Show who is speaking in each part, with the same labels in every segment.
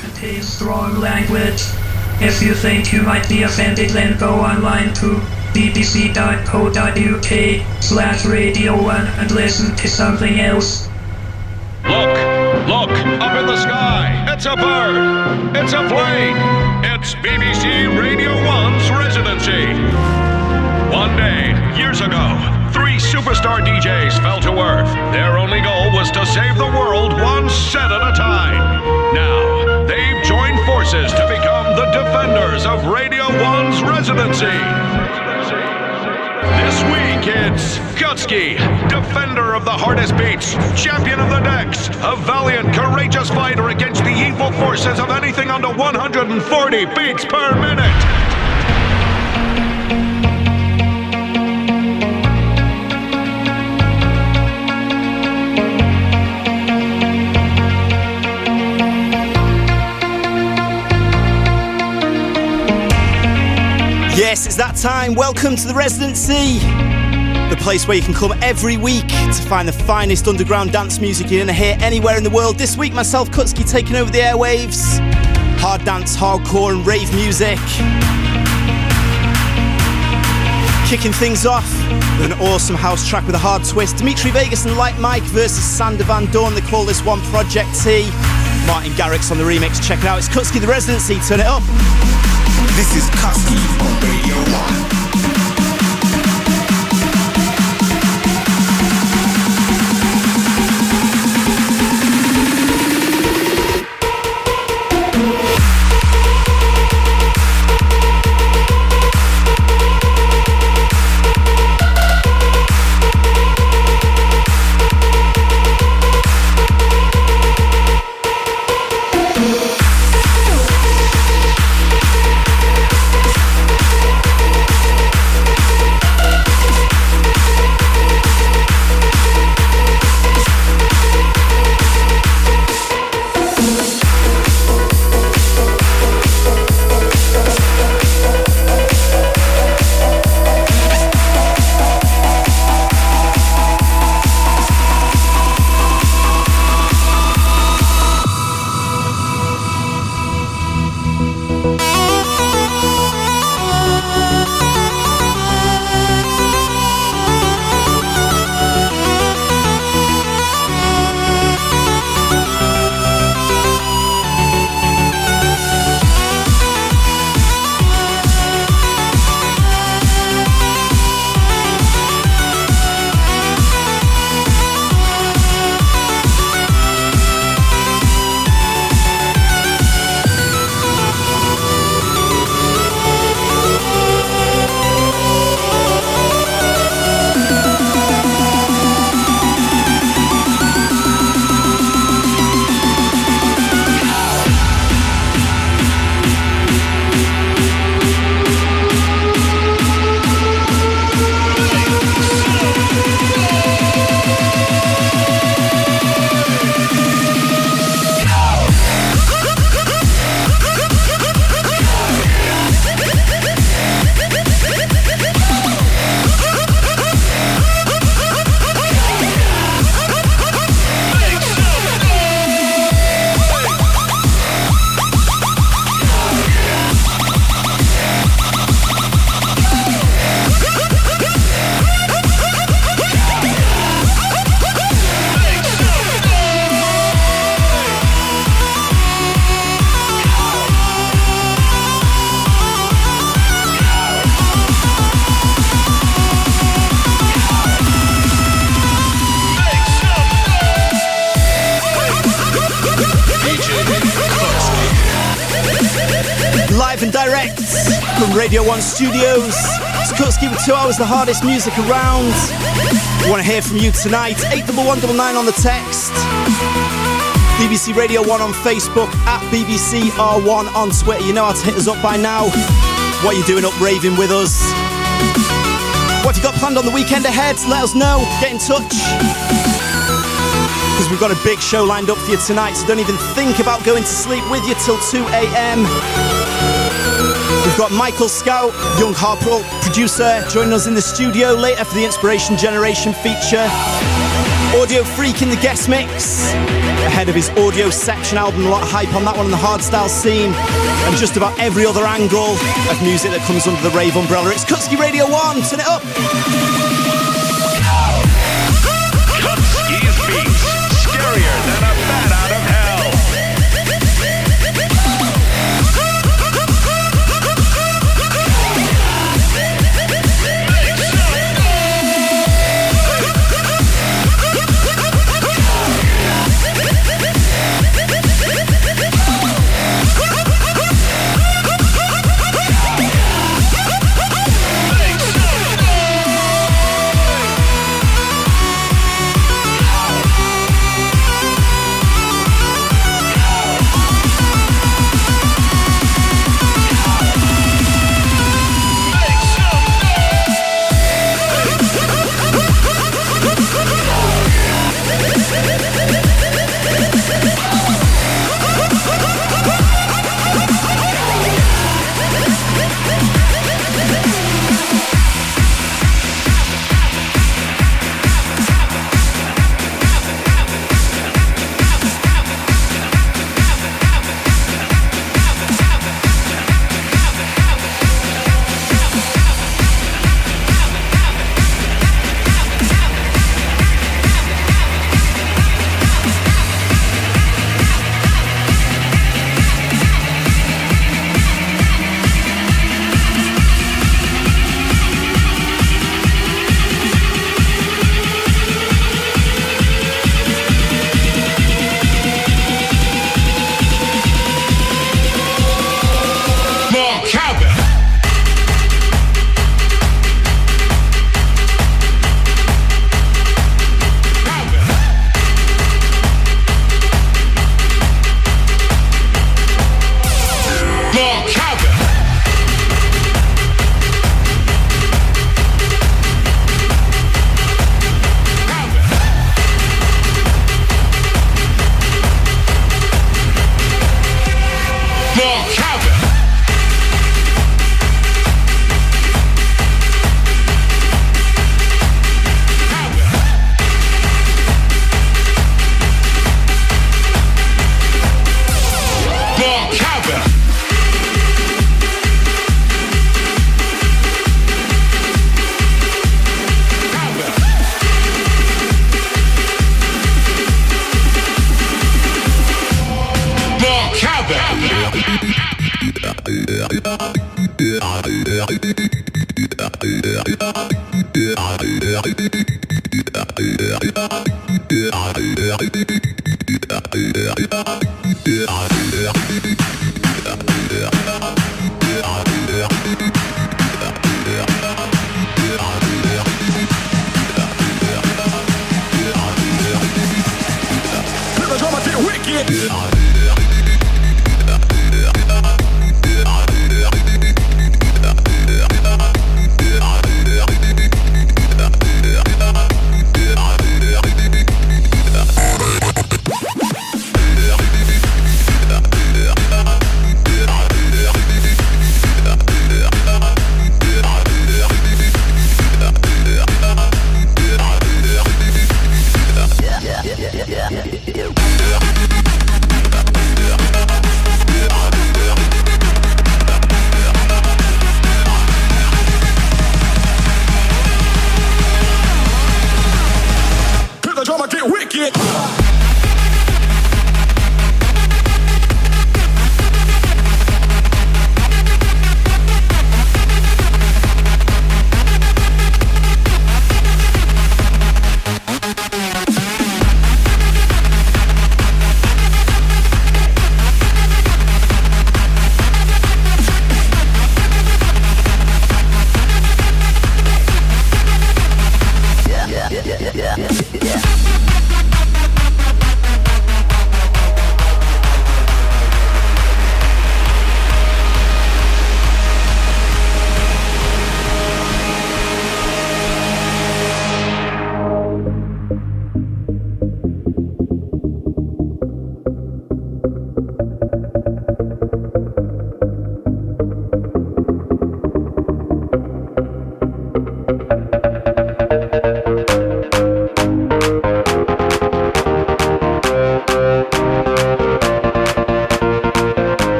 Speaker 1: Contains strong language. If you think you might be offended, then go online to bbc.co.uk/Radio1 and listen to something else.
Speaker 2: Look, up in the sky. It's a bird. It's a plane. It's BBC Radio 1's Residency. One day, years ago, 3 superstar DJs fell to earth. Their only goal was to save the world one set at a time. Now, they've joined forces to become the defenders of Radio 1's Residency. This week it's Kutski, defender of the hardest beats, champion of the decks, a valiant, courageous fighter against the evil forces of anything under 140 beats per minute.
Speaker 3: Yes, it's that time. Welcome to the Residency, the place where you can come every week to find the finest underground dance music you're going to hear anywhere in the world. This week, myself, Kutski, taking over the airwaves. Hard dance, hardcore and rave music. Kicking things off with an awesome house track with a hard twist. Dimirtri, Vegas and Light Mike versus Sander Van Dorn. They call this one Project T. Martin Garrix on the remix. Check it out. It's Kutski, the Residency. Turn it up.
Speaker 4: This is Kutski on Radio 1.
Speaker 3: Live and direct from Radio 1 Studios. It's Kutski with 2 hours, the hardest music around. We want to hear from you tonight. 81199 on the text. BBC Radio 1 on Facebook, at BBC R1 on Twitter. You know how to hit us up by now. What are you doing up raving with us? What have you got planned on the weekend ahead? Let us know. Get in touch. Because we've got a big show lined up for you tonight, so don't even think about going to sleep with you till 2 a.m. We've got Michael Scout, young harp producer, joining us in the studio later for the Inspiration Generation feature. Audiofreq in the guest mix. ahead of his Audio Section album. A lot of hype on that one in the hardstyle scene, and just about every other angle of music that comes under the rave umbrella. It's Kutski Radio 1, turn it up!
Speaker 2: Kutski's beats, scarier than a bat out of hell.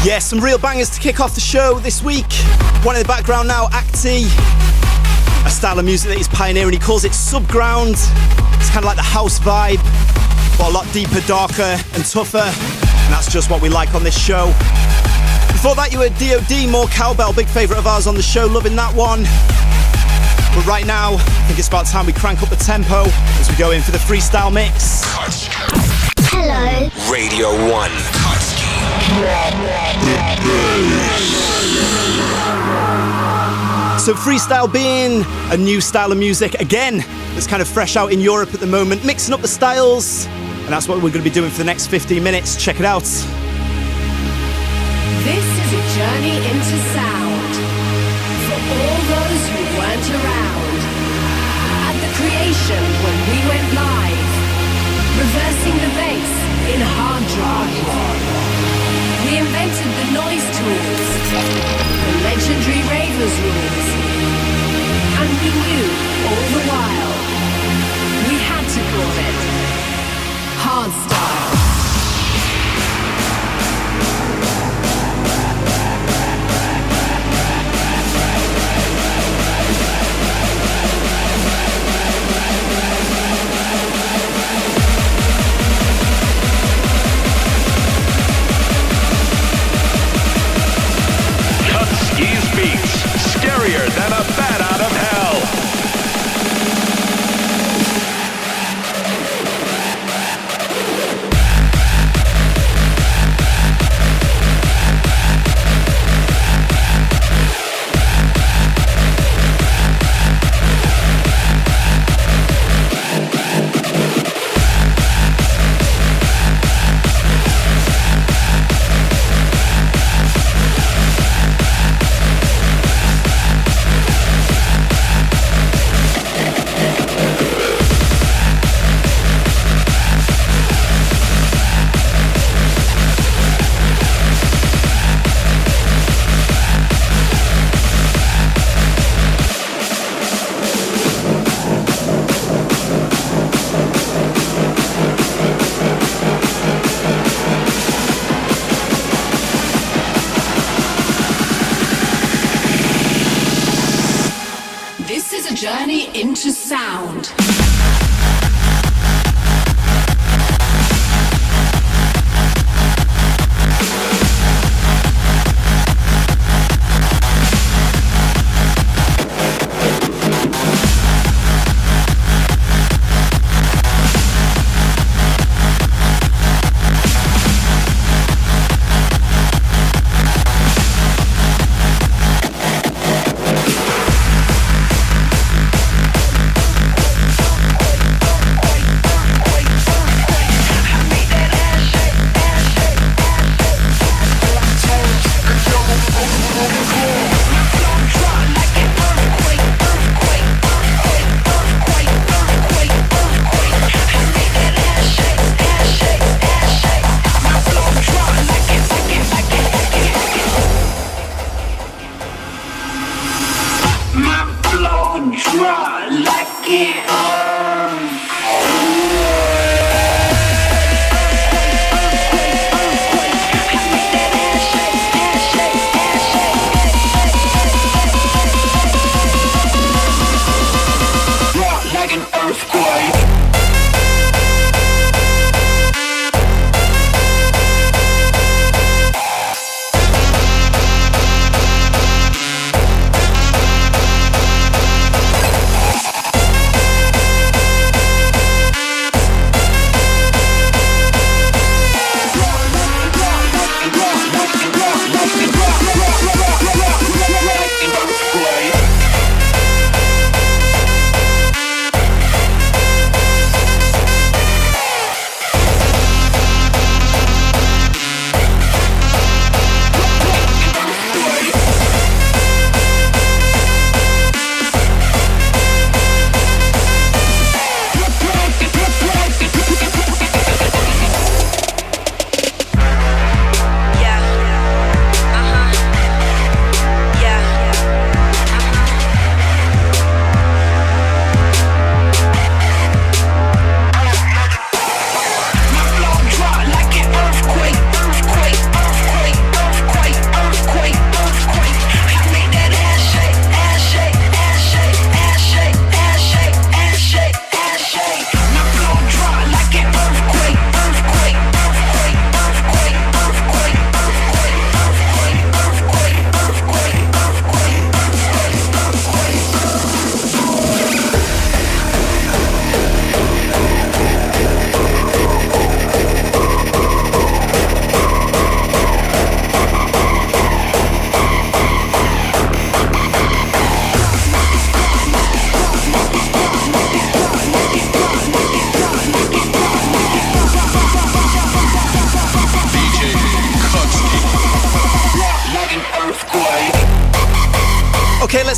Speaker 3: Yeah, some real bangers to kick off the show this week. One in the background now, Acti. A style of music that he's pioneering. He calls it Subground. It's kind of like the house vibe, but a lot deeper, darker and tougher. And that's just what we like on this show. Before that, you heard D.O.D, more Cowbell, big favourite of ours on the show, loving that one. But right now, I think it's about time we crank up the tempo as we go in for the freestyle mix.
Speaker 5: Hello.
Speaker 4: Radio 1. Kutski.
Speaker 3: So freestyle being a new style of music, again, that's kind of fresh out in Europe at the moment, mixing up the styles. And that's what we're going to be doing for the next 15 minutes. Check it out.
Speaker 6: This is a journey into sound for all those who weren't around at the creation when we went live, reversing the bass in hard drive. We invented the noise tools, the legendary ravers rules, and we knew all the while we had to call it Hardstyle.
Speaker 2: Kutski's beats, scarier than a bat out of hell.
Speaker 6: Journey into sound.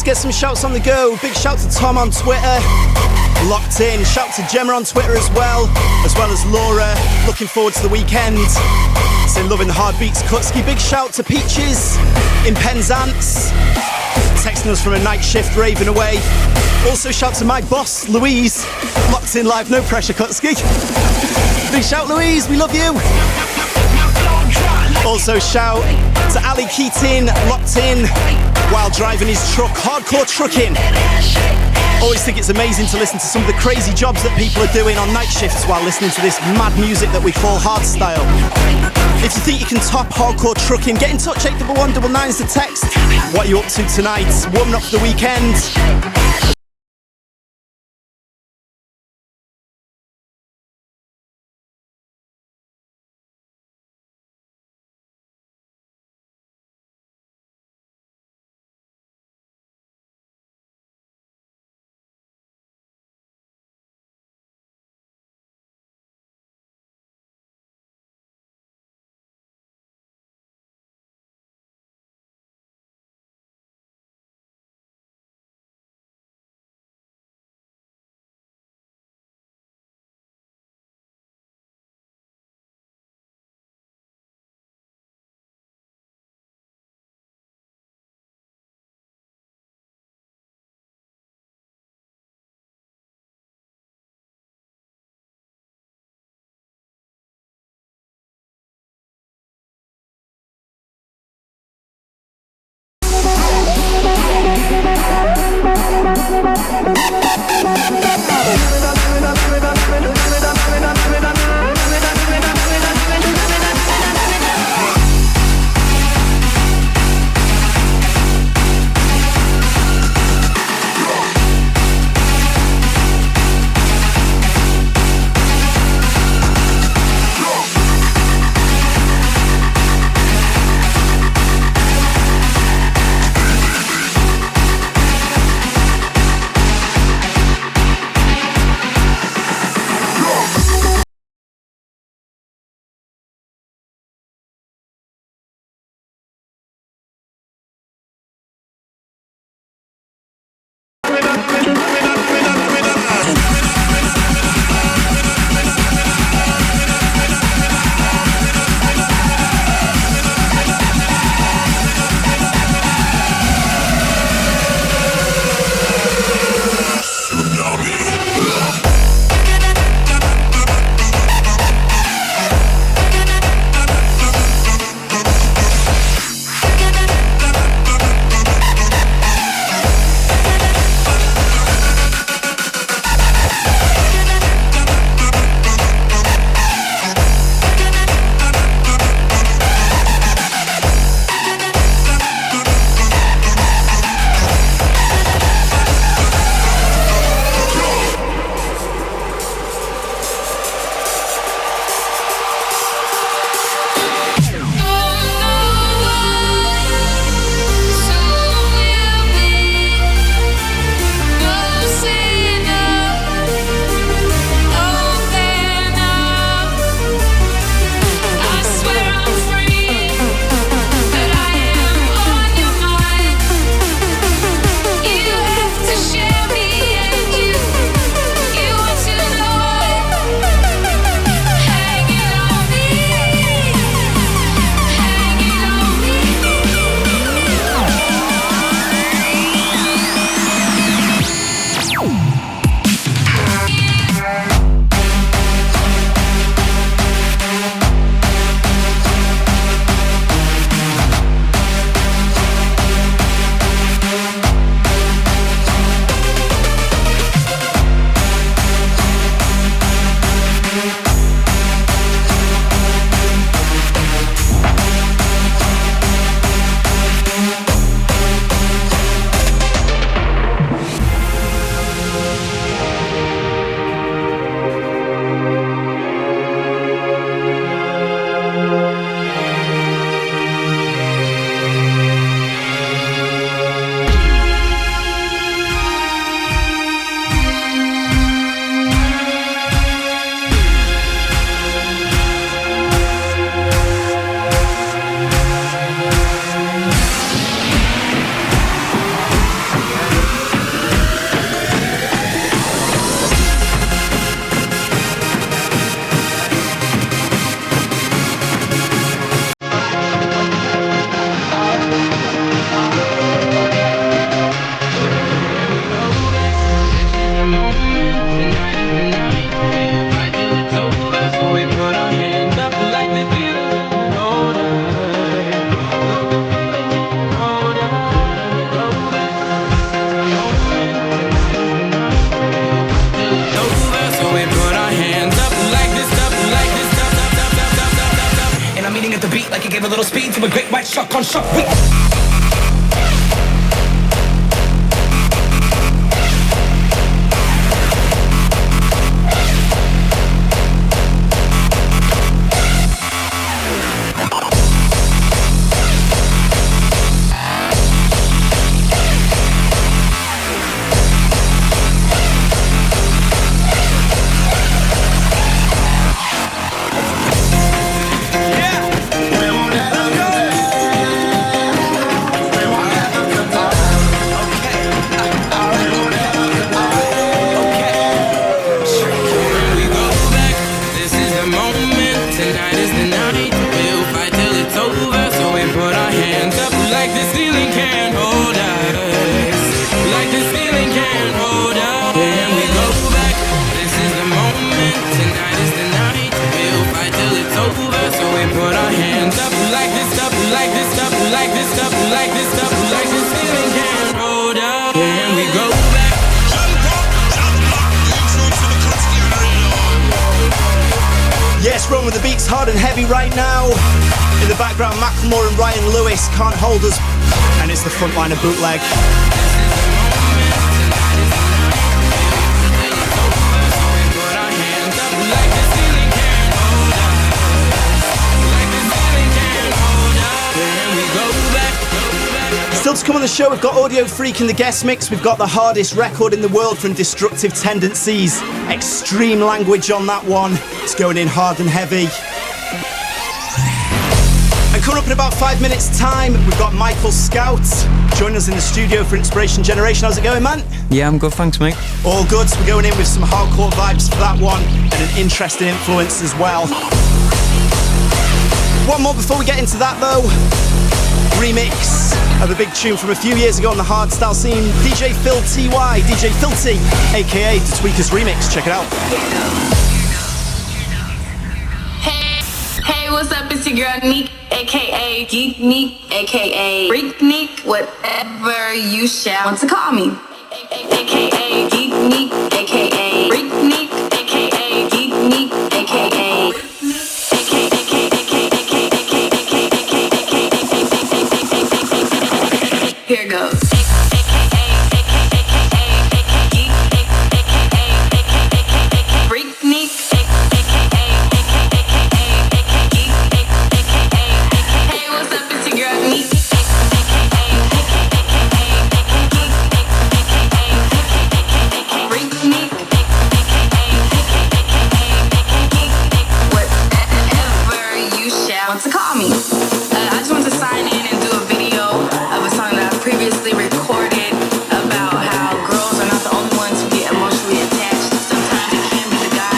Speaker 3: get some shouts on the go. Big shout to Tom on Twitter, locked in. Shout to Gemma on Twitter as well as Laura. Looking forward to the weekend. Saying loving the hard beats, Kutski. Big shout to Peaches in Penzance, texting us from a night shift, raving away. Also shout to my boss, Louise, locked in live, no pressure, Kutski. Big shout, Louise, we love you. Also shout to Ali Keating, locked in while driving his truck, hardcore trucking. Always think it's amazing to listen to some of the crazy jobs that people are doing on night shifts while listening to this mad music that we call hardstyle. If you think you can top hardcore trucking, get in touch, 81199 is the text. What are you up to tonight? Warming up for the weekend.
Speaker 7: a little speed to a great white shark on Shark Week.
Speaker 3: Hard and heavy right now. In the background, Macklemore and Ryan Lewis, Can't Hold Us, and it's the Frontliner bootleg. Still to come on the show, we've got Audiofreq in the guest mix. We've got the hardest record in the world from Destructive Tendencies. Extreme language on that one. It's going in hard and heavy. And coming up in about 5 minutes' time, we've got Michael Scout joining us in the studio for Inspiration Generation. How's it going, man?
Speaker 8: Yeah, I'm good, thanks, mate.
Speaker 3: All good. So we're going in with some hardcore vibes for that one and an interesting influence as well. One more before we get into that, though. Remix of a big tune from a few years ago on the hardstyle scene. DJ Phil T.Y., DJ Phil T, aka the Tweekaz remix. Check it out.
Speaker 9: Hey, what's up? It's your girl Neek, aka Geek Neek, aka Freak Neek, whatever you shall want to call me. AKA Geek Neek, aka Freak Neek, aka Geek Neek, aka here goes. To call me. I just want to sign in and do a video of a song that I previously recorded about how girls are not the only ones who get emotionally attached. Sometimes it can be the guys.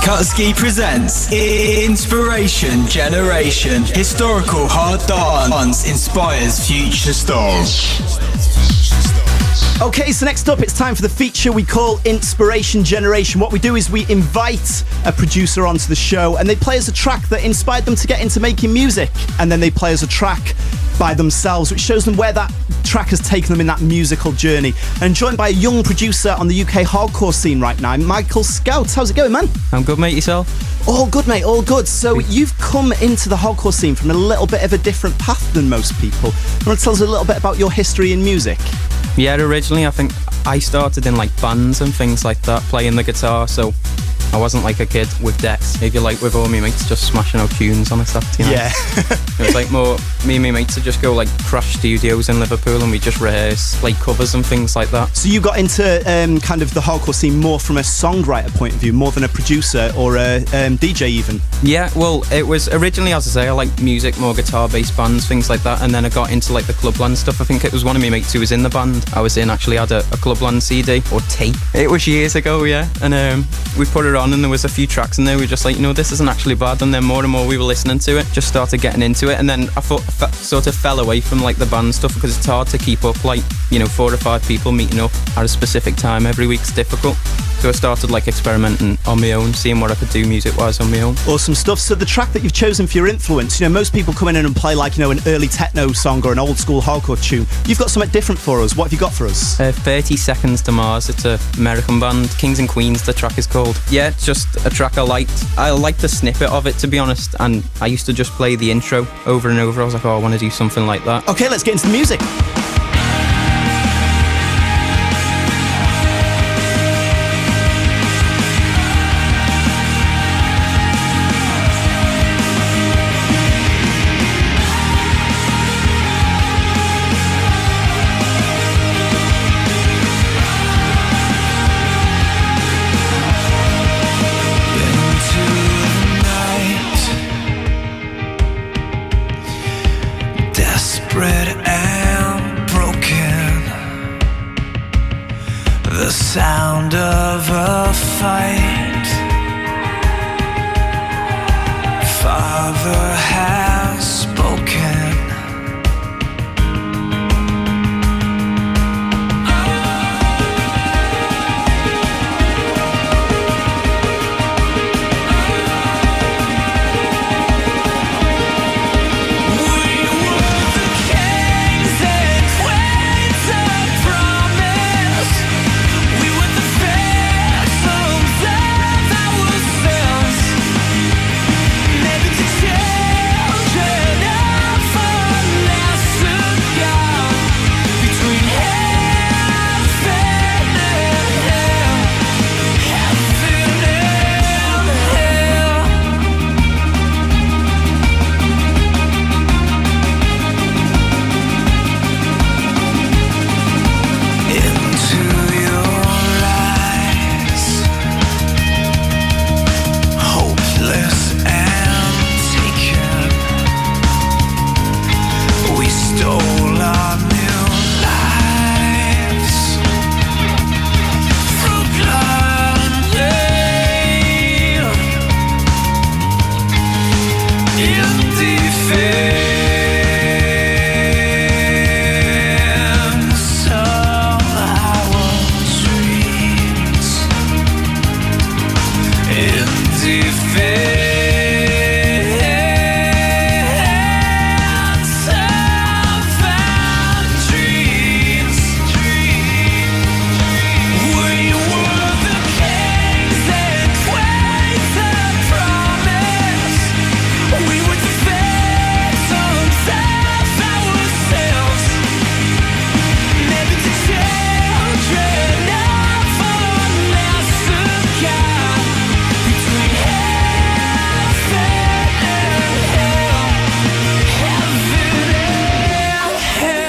Speaker 10: Kutski presents Inspiration Generation. Historical hard dance inspires future stars.
Speaker 3: Okay, so next up it's time for the feature we call Inspiration Generation. What we do is we invite a producer onto the show and they play us a track that inspired them to get into making music, and then they play us a track by themselves which shows them where that track has taken them in that musical journey. And I'm joined by a young producer on the UK hardcore scene right now, Michael Scout. How's it going, man?
Speaker 8: I'm good, mate. Yourself?
Speaker 3: All good, mate, all good. So you've come into the hardcore scene from a little bit of a different path than most people. You want to tell us a little bit about your history in music?
Speaker 8: Yeah, originally I think I started in like bands and things like that, playing the guitar, so I wasn't like a kid with decks, if you like, with all my mates just smashing out tunes on a set, you know?
Speaker 3: Yeah.
Speaker 8: It was like more, me and my mates would just go like crash studios in Liverpool and we just rehearse, play covers and things like that.
Speaker 3: So you got into kind of the hardcore scene more from a songwriter point of view, more than a producer or a DJ even?
Speaker 8: Yeah, well, it was originally, as I say, I liked music, more guitar-based bands, things like that, and then I got into like the Clubland stuff. I think it was one of my mates who was in the band I was in actually had a Clubland CD or tape. It was years ago, yeah, and we put it on, and there was a few tracks in there we were just like, this isn't actually bad. And then more and more we were listening to it, just started getting into it. And then I sort of fell away from like the band stuff, because it's hard to keep up, like 4 or 5 people meeting up at a specific time every week's difficult. So I started like experimenting on my own, seeing what I could do music-wise on my own.
Speaker 3: Awesome stuff. So the track that you've chosen for your influence, most people come in and play like, an early techno song or an old school hardcore tune. You've got something different for us. What have you got for us?
Speaker 8: 30 Seconds to Mars. It's an American band. Kings and Queens, the track is called. Yeah, it's just a track I liked. I liked the snippet of it, to be honest, and I used to just play the intro over and over. I was like, I want to do something like that.
Speaker 3: Okay, let's get into the music.
Speaker 11: Sound of a fight. Father has spoken.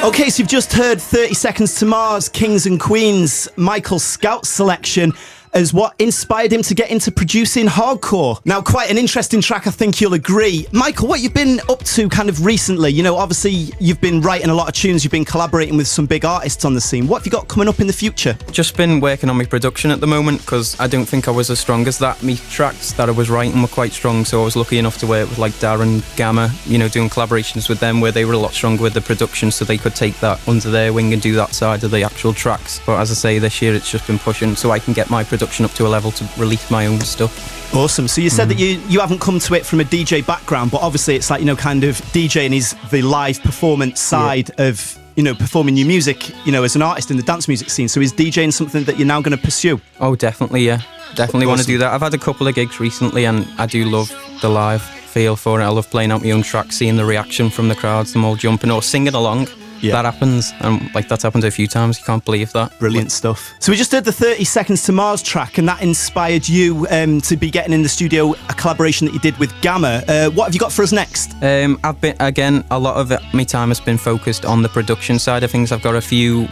Speaker 3: Okay, so you've just heard 30 Seconds to Mars, Kings and Queens, Michael Scout's selection as what inspired him to get into producing hardcore. Now, quite an interesting track, I think you'll agree. Michael, what you've been up to kind of recently? Obviously, you've been writing a lot of tunes, you've been collaborating with some big artists on the scene. What have you got coming up in the future?
Speaker 8: Just been working on my production at the moment, because I don't think I was as strong as that. My tracks that I was writing were quite strong, so I was lucky enough to work with like Darren, Gamma, doing collaborations with them where they were a lot stronger with the production, so they could take that under their wing and do that side of the actual tracks. But as I say, this year it's just been pushing so I can get my production up to a level to release my own stuff.
Speaker 3: Awesome. So you said that you haven't come to it from a DJ background, but obviously it's like, kind of DJing is the live performance side of, performing new music, as an artist in the dance music scene. So is DJing something that you're now going to pursue?
Speaker 8: Oh, definitely, yeah. Definitely want to do that. I've had a couple of gigs recently and I do love the live feel for it. I love playing out my own tracks, seeing the reaction from the crowds, them all jumping or singing along. Yeah. That happens, and that's happened a few times. You can't believe that.
Speaker 3: Brilliant stuff. So we just heard the 30 Seconds to Mars track, and that inspired you to be getting in the studio, a collaboration that you did with Gamma. What have you got for us next?
Speaker 8: I've been, again, a lot of my time has been focused on the production side of things. I've got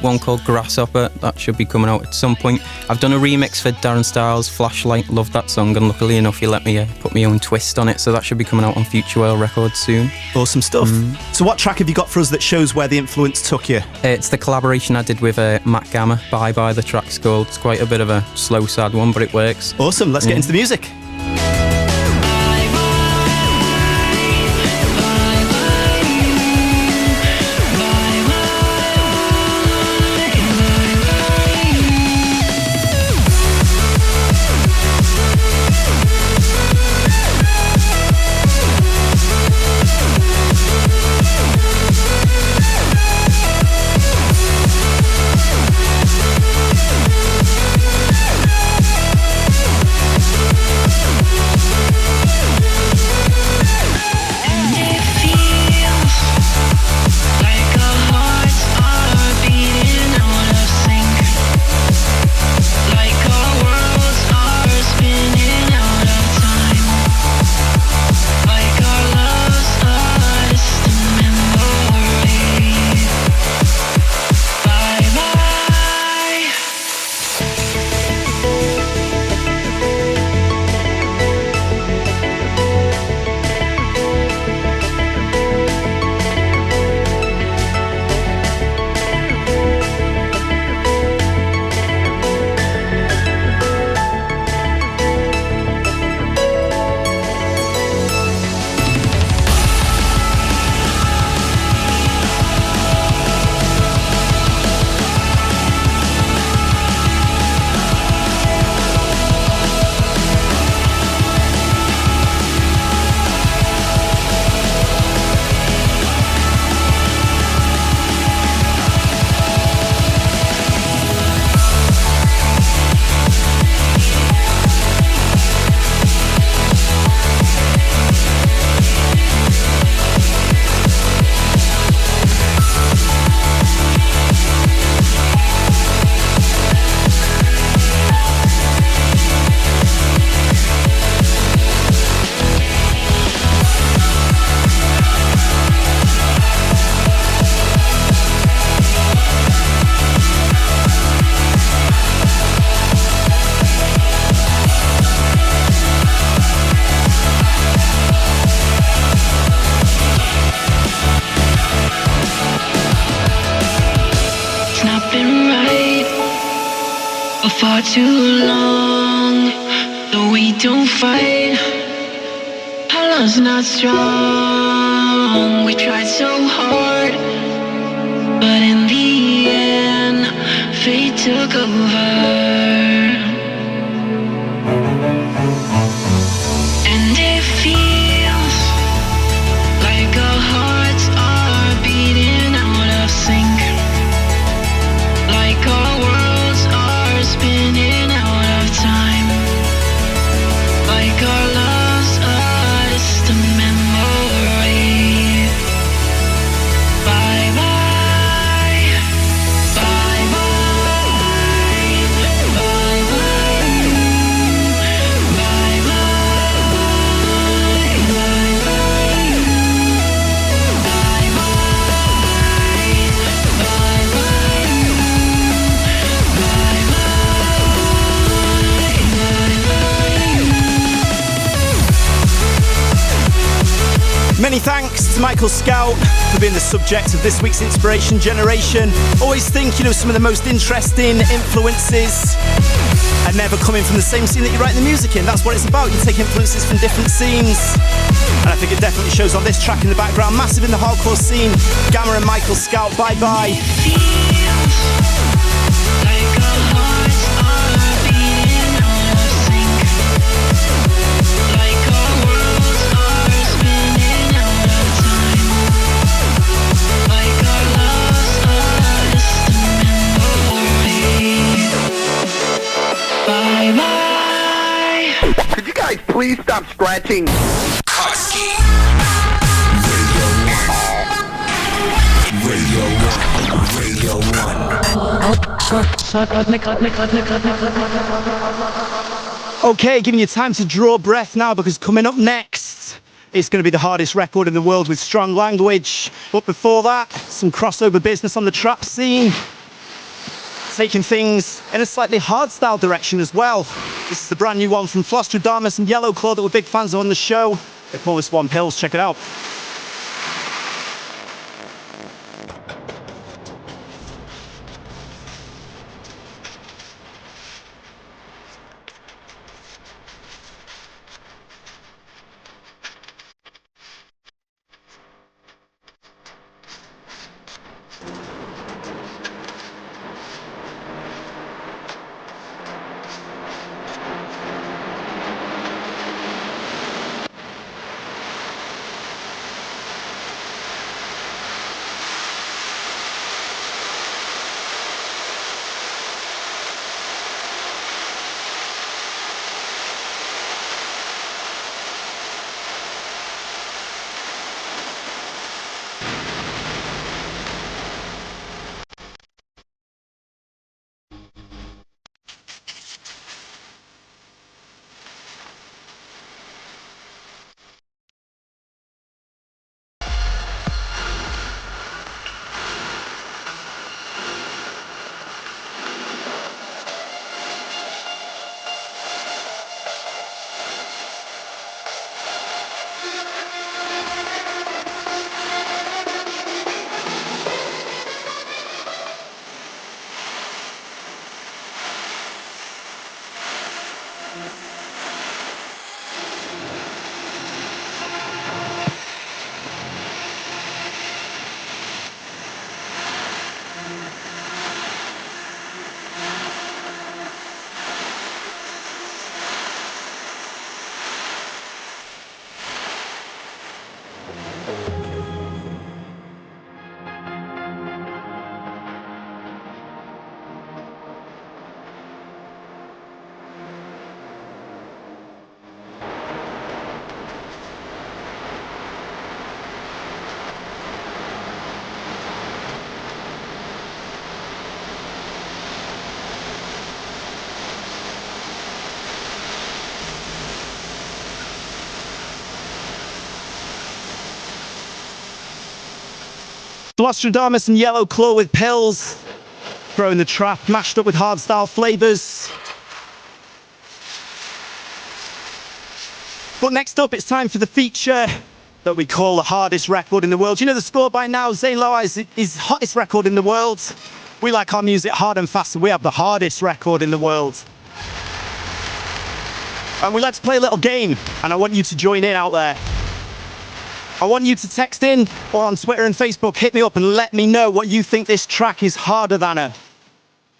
Speaker 8: one called Grasshopper, that should be coming out at some point. I've done a remix for Darren Styles' Flashlight, love that song, and luckily enough he let me put my own twist on it, so that should be coming out on Future Whale Records soon.
Speaker 3: Awesome stuff. So what track have you got for us that shows where the influence influence took you?
Speaker 8: It's the collaboration I did with Matt Gamma, Bye Bye, the track's called. It's quite a bit of a slow, sad one, but it works.
Speaker 3: Awesome, let's get into the music.
Speaker 12: far too long, though we don't fight. Our love's not strong. We tried so hard, but in the end, fate took over. And it feels like our hearts are beating out of sync, like our worlds are spinning out of time, like our love's a distant memory. Bye bye, bye bye, bye bye, bye
Speaker 3: Many thanks to Michael Scout for being the subject of this week's Inspiration Generation. Always think, some of the most interesting influences are never coming from the same scene that you're writing the music in. That's what it's about. You take influences from different scenes. And I think it definitely shows on this track in the background. Massive in the hardcore scene. Gamma and Michael Scout, bye bye.
Speaker 13: Could you guys please stop scratching?
Speaker 4: Kutski. Radio 1.
Speaker 3: Okay, giving you time to draw breath now, because coming up next, it's going to be the hardest record in the world with Strong Language. But before that, some crossover business on the trap scene. Taking things in a slightly hardstyle direction as well. This is the brand new one from Flostradamus and Yellow Claw that we're big fans of on the show. They call this one Pillz. Check it out. Blastradamus and Yellow Claw with Pillz. Throwing the trap, mashed up with hardstyle flavours. But next up, it's time for the feature that we call the hardest record in the world. You know the score by now. Zane Loa is hottest record in the world. We like our music hard and fast, and we have the hardest record in the world. And we like to play a little game, and I want you to join in out there. I want you to text in or on Twitter and Facebook, hit me up and let me know what you think this track is harder than her.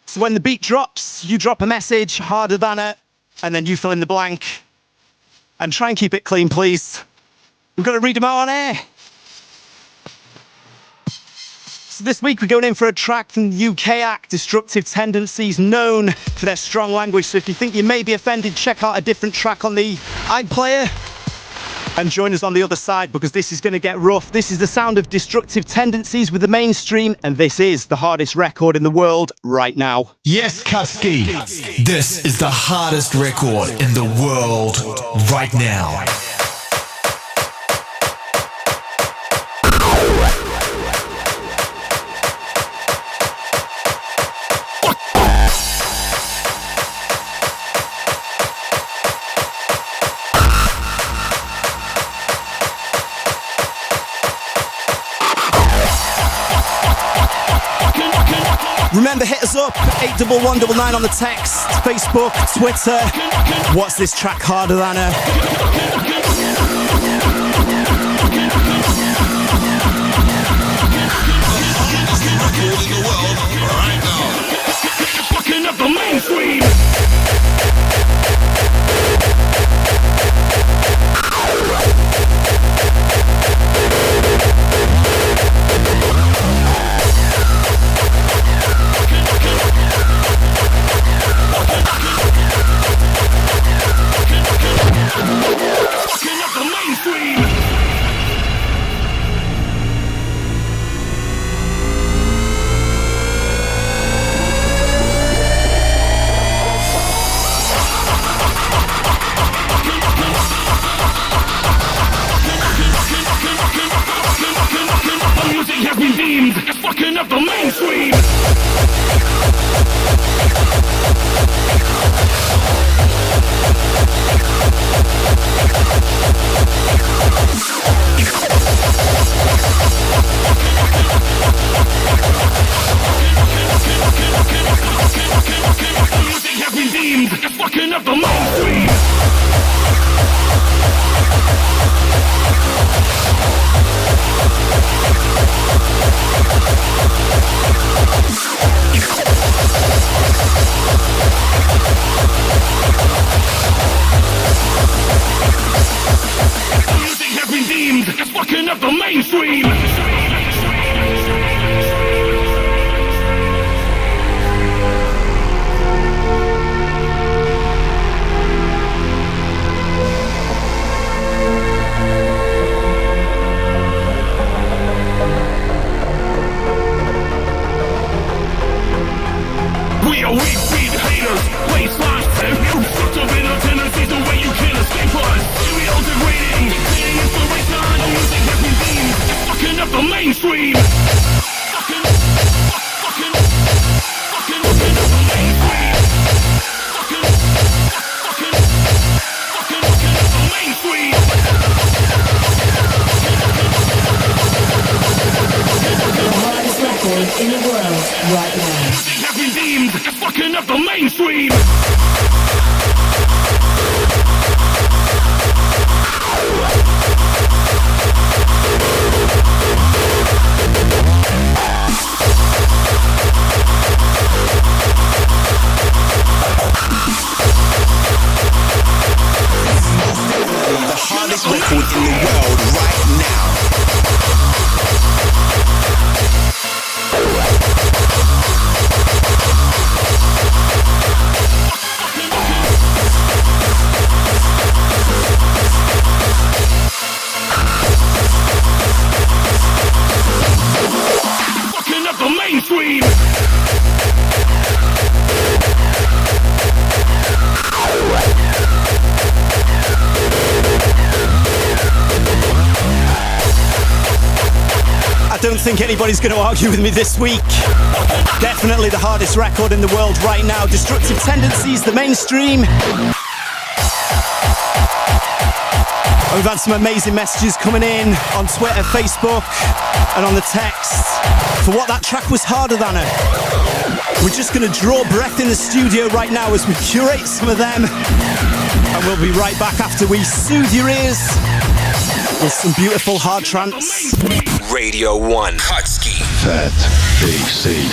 Speaker 3: So when the beat drops, you drop a message, harder than her, and then you fill in the blank. And try and keep it clean, please. We've got to read them out on air. So this week we're going in for a track from the UK act, Destructive Tendencies, known for their strong language. So if you think you may be offended, check out a different track on the iPlayer. And join us on the other side, because this is going to get rough. This is the sound of Destructive Tendencies with the mainstream, and this is the hardest record in the world right now.
Speaker 4: Yes, Kutski. This is the hardest record in the world right now.
Speaker 3: Remember, hit us up, 81199 on the text, Facebook, Twitter. What's this track harder than her?
Speaker 14: Fucking up the mainstream. Has been deemed fucking up the mainstream. Music has been deemed fucking up the mainstream. Music has been deemed fucking up the mainstream. We are weak haters, place lines, such a bit of tendencies, the way you can't escape us. Serial degrading, creating inspiration. Music has been deemed fucking up the mainstream. Fucking up the mainstream. Fucking up the mainstream.
Speaker 6: The hardest record in the world right now.
Speaker 14: Music has been deemed fucking up the mainstream.
Speaker 4: The hardest record in the world right now.
Speaker 14: Fucking up the mainstream.
Speaker 3: think anybody's going to argue with me this week. Definitely the hardest record in the world right now. Destructive Tendencies, the mainstream. We've had some amazing messages coming in on Twitter, Facebook, and on the text for what that track was harder than her. We're just going to draw breath in the studio right now as we curate some of them. And we'll be right back after we soothe your ears with some beautiful hard trance.
Speaker 15: Radio 1. Kutski.
Speaker 16: Fat C.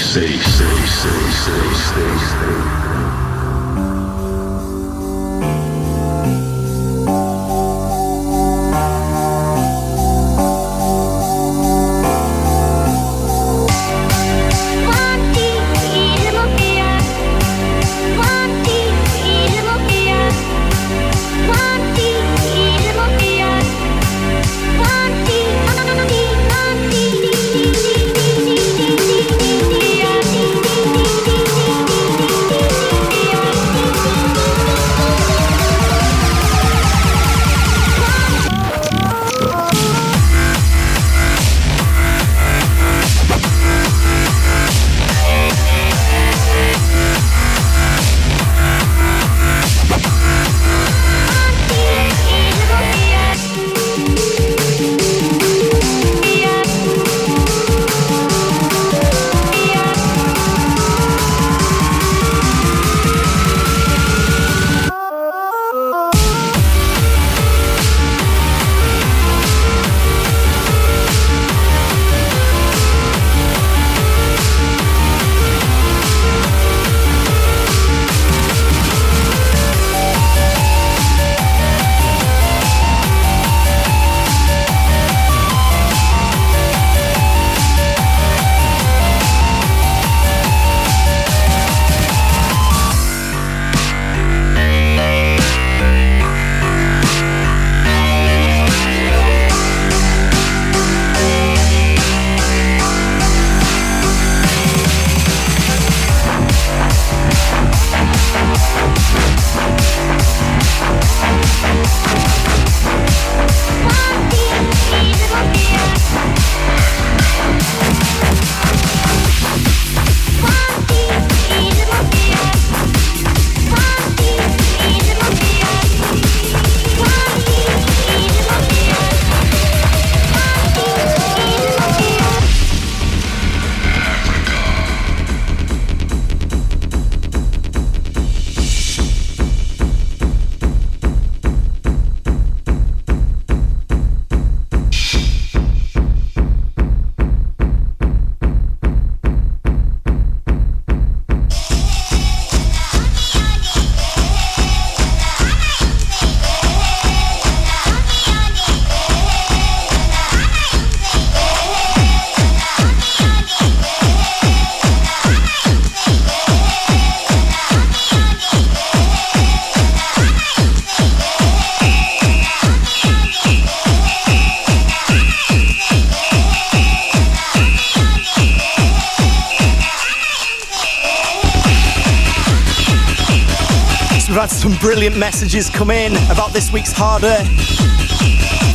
Speaker 3: We've had some brilliant messages come in about this week's Harder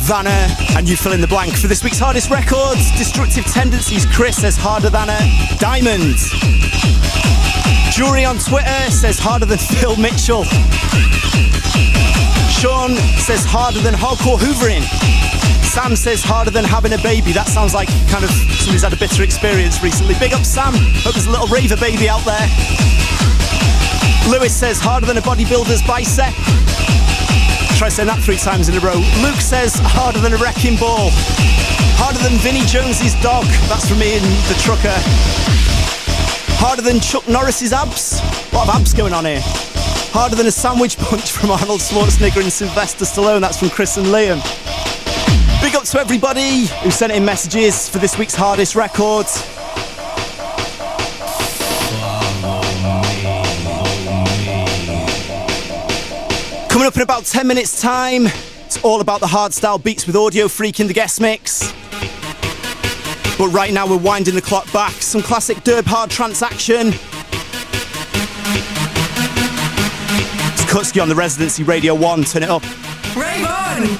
Speaker 3: Than Her, and you fill in the blank. For this week's hardest records, Destructive Tendencies, Chris says Harder Than Her. Diamond. Jury on Twitter says Harder Than Phil Mitchell. Sean says Harder Than Hardcore Hoovering. Sam says Harder Than Having a Baby. That sounds like kind of somebody's had a bitter experience recently. Big up Sam. Hope there's a little raver baby out there. Lewis says Harder Than a Bodybuilder's Bicep. Try saying that 3 times in a row. Luke says Harder Than a Wrecking Ball. Harder Than Vinnie Jones's Dog. That's from me and the Trucker. Harder Than Chuck Norris's Abs. A lot of abs going on here. Harder Than a Sandwich Punch from Arnold Schwarzenegger and Sylvester Stallone. That's from Chris and Liam. Big up to everybody who sent in messages for this week's hardest record. Coming up in about 10 minutes time, it's all about the hardstyle beats with Audiofreq in the guest mix. But right now we're winding the clock back. Some classic derb hard trance action. It's Kutski on the Residency Radio 1. Turn it up.
Speaker 17: Rave on!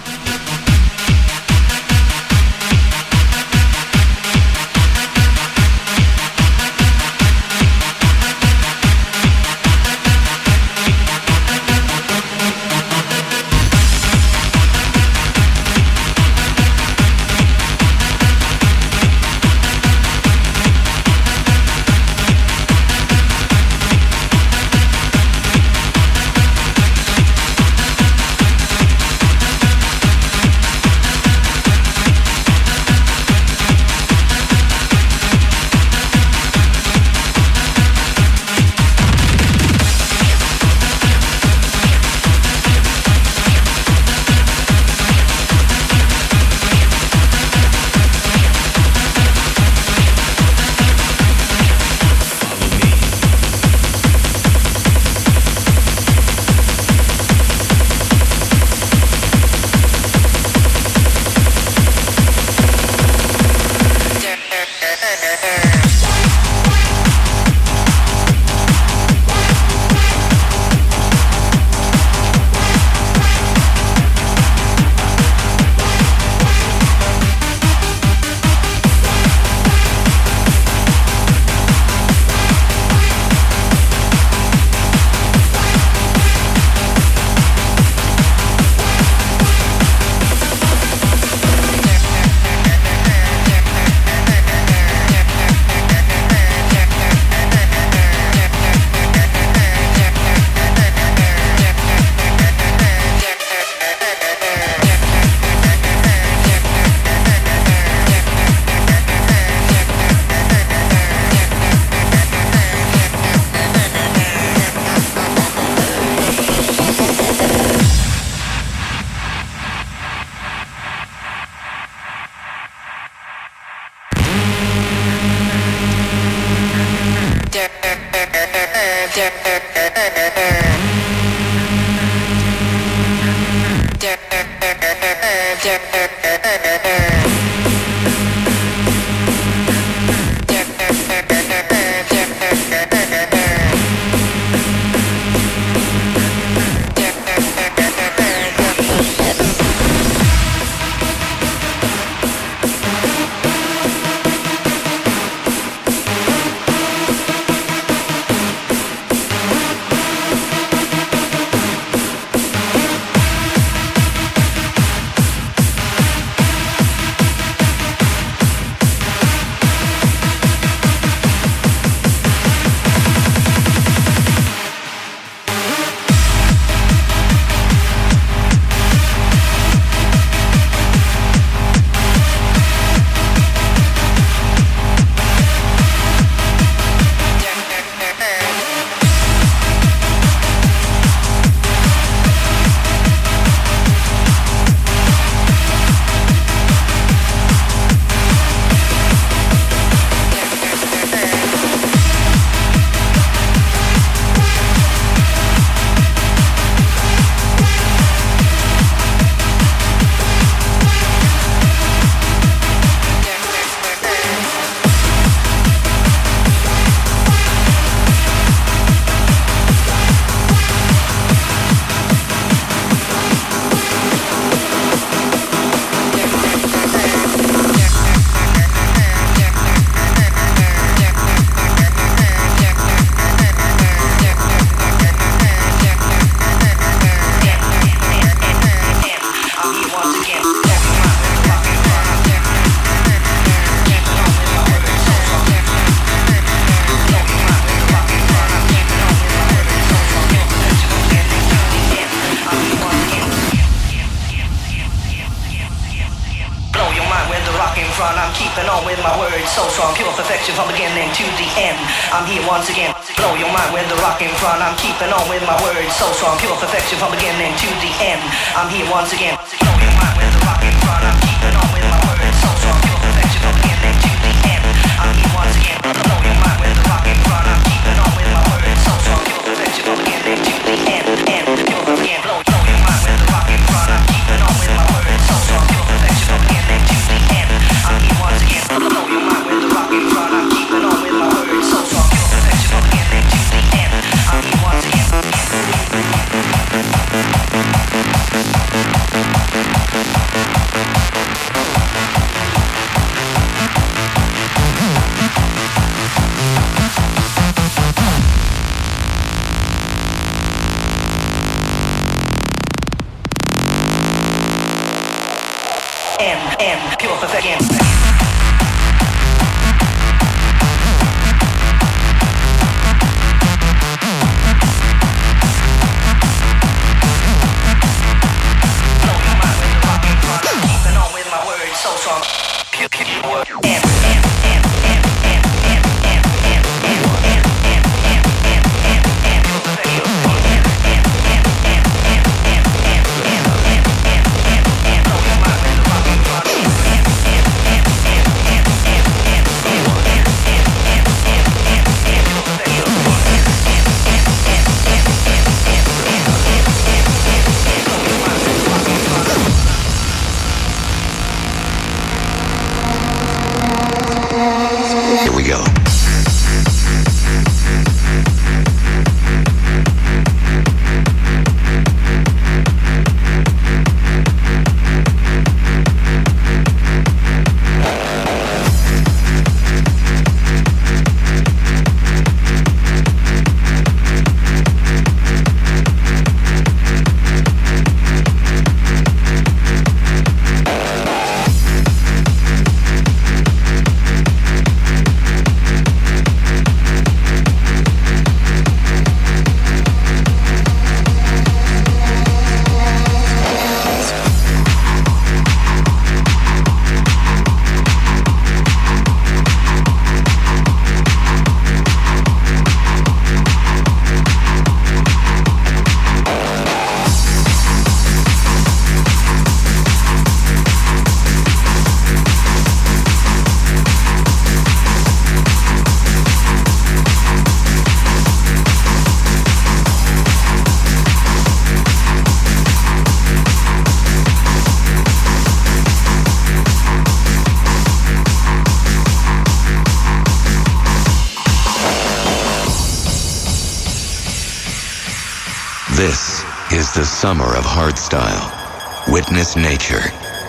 Speaker 16: This is the summer of hardstyle. Witness nature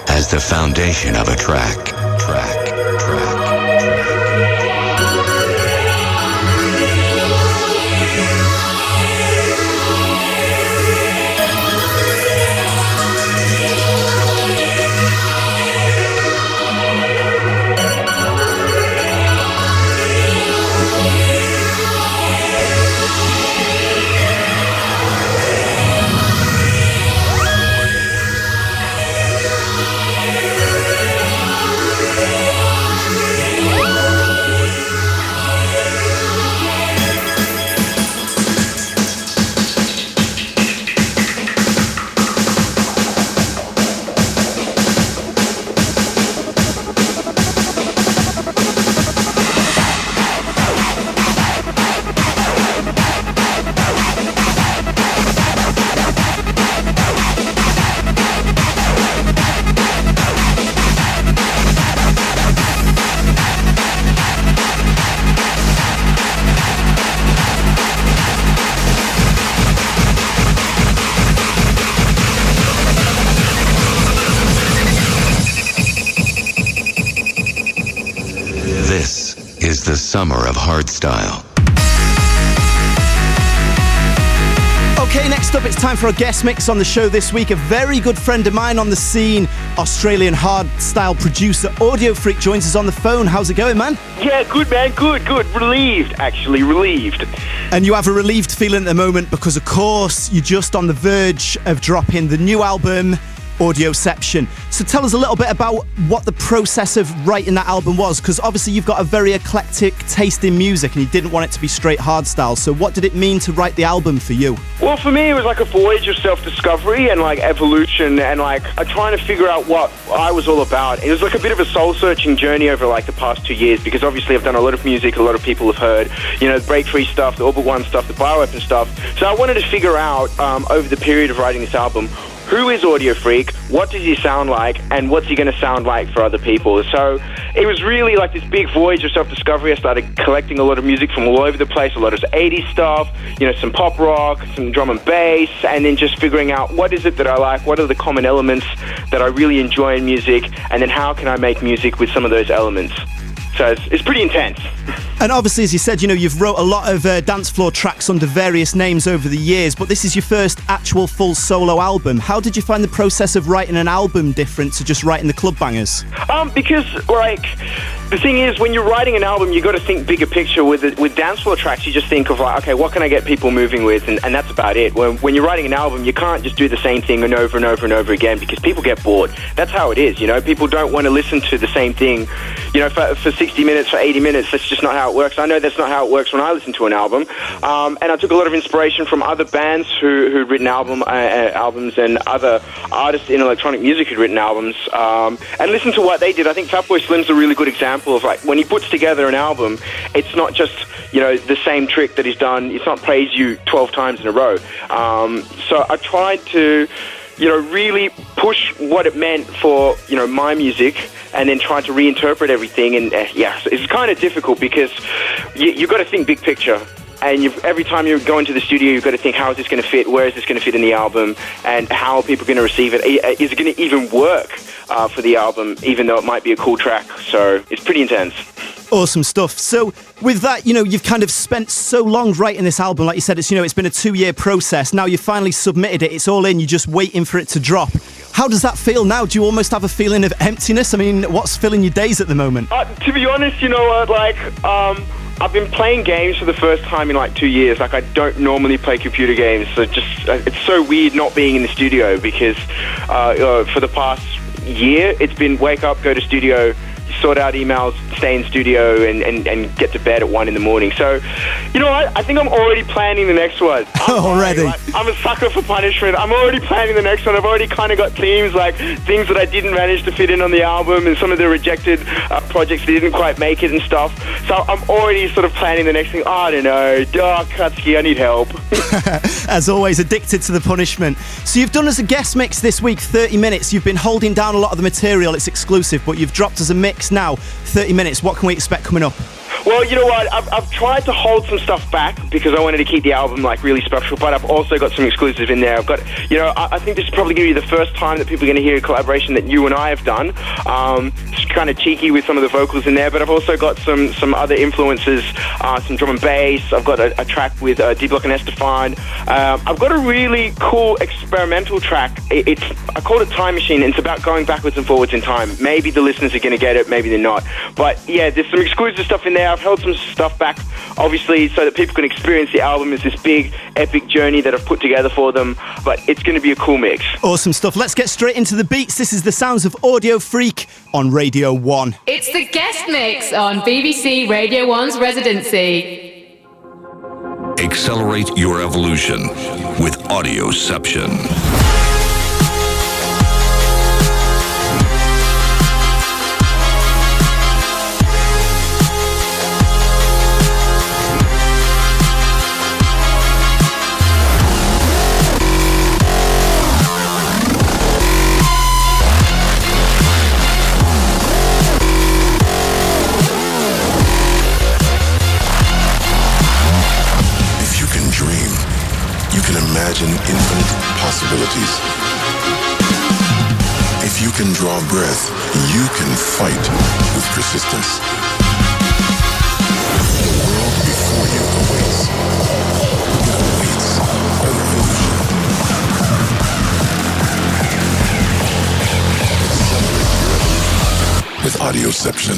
Speaker 16: as the foundation of a track. The summer of hardstyle.
Speaker 3: Okay, next up it's time for a guest mix on the show this week. A very good friend of mine on the scene, Australian hardstyle producer Audiofreq, joins us on the phone. How's it going, man?
Speaker 17: Yeah, good, man. Good. Relieved, actually. Relieved.
Speaker 3: And you have a relieved feeling at the moment because, of course, you're just on the verge of dropping the new album, Audioception. So tell us a little bit about what the process of writing that album was, because obviously you've got a very eclectic taste in music and you didn't want it to be straight hardstyle. So what did it mean to write the album for you?
Speaker 17: Well, for me it was like a voyage of self-discovery and like evolution and like trying to figure out what I was all about. It was like a bit of a soul-searching journey over like the past 2 years, because obviously I've done a lot of music, a lot of people have heard, you know, the Break Free stuff, the All But One stuff, the Bioweapon stuff. So I wanted to figure out over the period of writing this album, who is Audiofreq, what does he sound like, and what's he going to sound like for other people? So it was really like this big voyage of self-discovery. I started collecting a lot of music from all over the place, a lot of 80s stuff, you know, some pop rock, some drum and bass, and then just figuring out what is it that I like, what are the common elements that I really enjoy in music, and then how can I make music with some of those elements. So it's pretty intense.
Speaker 3: And obviously, as you said, you know, you've wrote a lot of dance floor tracks under various names over the years, but this is your first actual full solo album. How did you find the process of writing an album different to just writing the club bangers?
Speaker 17: Because, like, the thing is, when you're writing an album, you got to think bigger picture. With dance floor tracks, you just think of, like, okay, what can I get people moving with? And that's about it. When you're writing an album, you can't just do the same thing and over and over and over again, because people get bored. That's how it is, you know? People don't want to listen to the same thing, you know, for 60 minutes, for 80 minutes. That's just not how it works. I know that's not how it works when I listen to an album. And I took a lot of inspiration from other bands who'd written albums and other artists in electronic music who'd written albums, and listened to what they did. I think Fatboy Slim's a really good example of, like, when he puts together an album, it's not just, you know, the same trick that he's done. It's not praise you 12 times in a row. So I tried to, you know, really push what it meant for, you know, my music, and then trying to reinterpret everything. And yeah, it's kind of difficult because you've got to think big picture. And every time you go into the studio, you've got to think, how is this going to fit? Where is this going to fit in the album? And how are people going to receive it? Is it going to even work for the album, even though it might be a cool track? So it's pretty intense.
Speaker 3: Awesome stuff. So with that, you know, you've kind of spent so long writing this album. Like you said, it's, you know, it's been a 2-year process. Now you finally submitted it. It's all in. You're just waiting for it to drop. How does that feel now? Do you almost have a feeling of emptiness? I mean, what's filling your days at the moment?
Speaker 17: To be honest, you know, I've been playing games for the first time in like 2 years. Like, I don't normally play computer games. So it's so weird not being in the studio, because for the past year, it's been wake up, go to studio, sort out emails, stay in studio, and get to bed at 1 a.m. So, you know what? I think I'm already planning the next one.
Speaker 3: Already?
Speaker 17: Like, I'm a sucker for punishment. I'm already planning the next one. I've already kind of got themes, like things that I didn't manage to fit in on the album, and some of the rejected projects that didn't quite make it and stuff. So I'm already sort of planning the next thing. I don't know. Kutski, I need help.
Speaker 3: As always, addicted to the punishment. So you've done us a guest mix this week, 30 minutes. You've been holding down a lot of the material. It's exclusive, but you've dropped us a mix now, 30 minutes. What can we expect coming up?
Speaker 17: Well, you know what? I've tried to hold some stuff back because I wanted to keep the album like really special, but I've also got some exclusives in there. I've got, you know, I think this is probably going to be the first time that people are going to hear a collaboration that you and I have done. It's kind of cheeky with some of the vocals in there, but I've also got some other influences, some drum and bass. I've got a track with D.O.D and Estefan. I've got a really cool experimental track. I call it Time Machine, and it's about going backwards and forwards in time. Maybe the listeners are going to get it, maybe they're not. But yeah, there's some exclusive stuff in there. I've held some stuff back, obviously, so that people can experience the album as this big, epic journey that I've put together for them. But it's going to be a cool mix.
Speaker 3: Awesome stuff. Let's get straight into the beats. This is the sounds of Audiofreq on Radio 1.
Speaker 18: It's the guest mix on BBC Radio 1's Residency.
Speaker 2: Accelerate your evolution with Audioception.
Speaker 19: Imagine infinite possibilities. If you can draw breath, you can fight with persistence. The world before you awaits. It awaits a revolution. Accelerate your evolution with Audioception.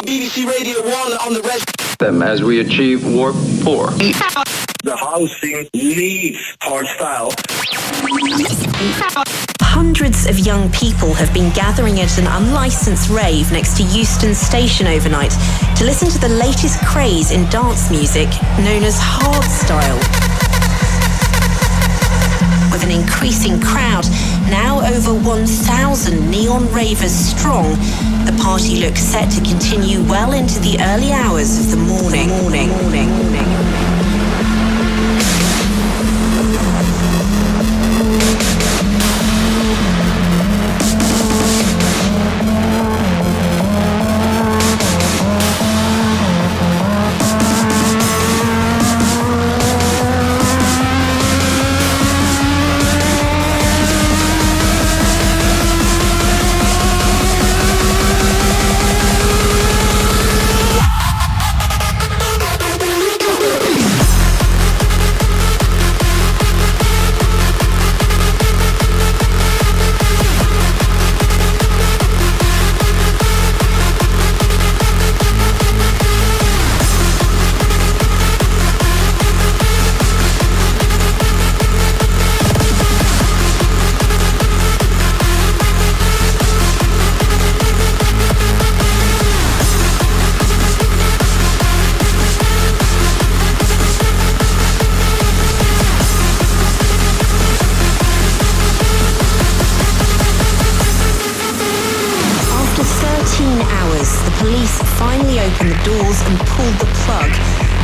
Speaker 20: BBC Radio 1 on the rest.
Speaker 21: Them as we achieve Warp 4.
Speaker 20: The house scene needs hardstyle.
Speaker 22: Hundreds of young people have been gathering at an unlicensed rave next to Euston Station overnight to listen to the latest craze in dance music known as hardstyle. With an increasing crowd, now over 1,000 neon ravers strong, the party looks set to continue well into the early hours of the morning.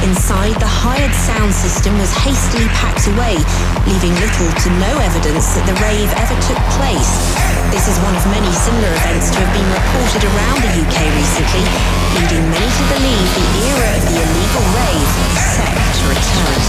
Speaker 22: Inside, the hired sound system was hastily packed away, leaving little to no evidence that the rave ever took place. This is one of many similar events to have been reported around the UK recently, leading many to believe the era of the illegal rave is set to return.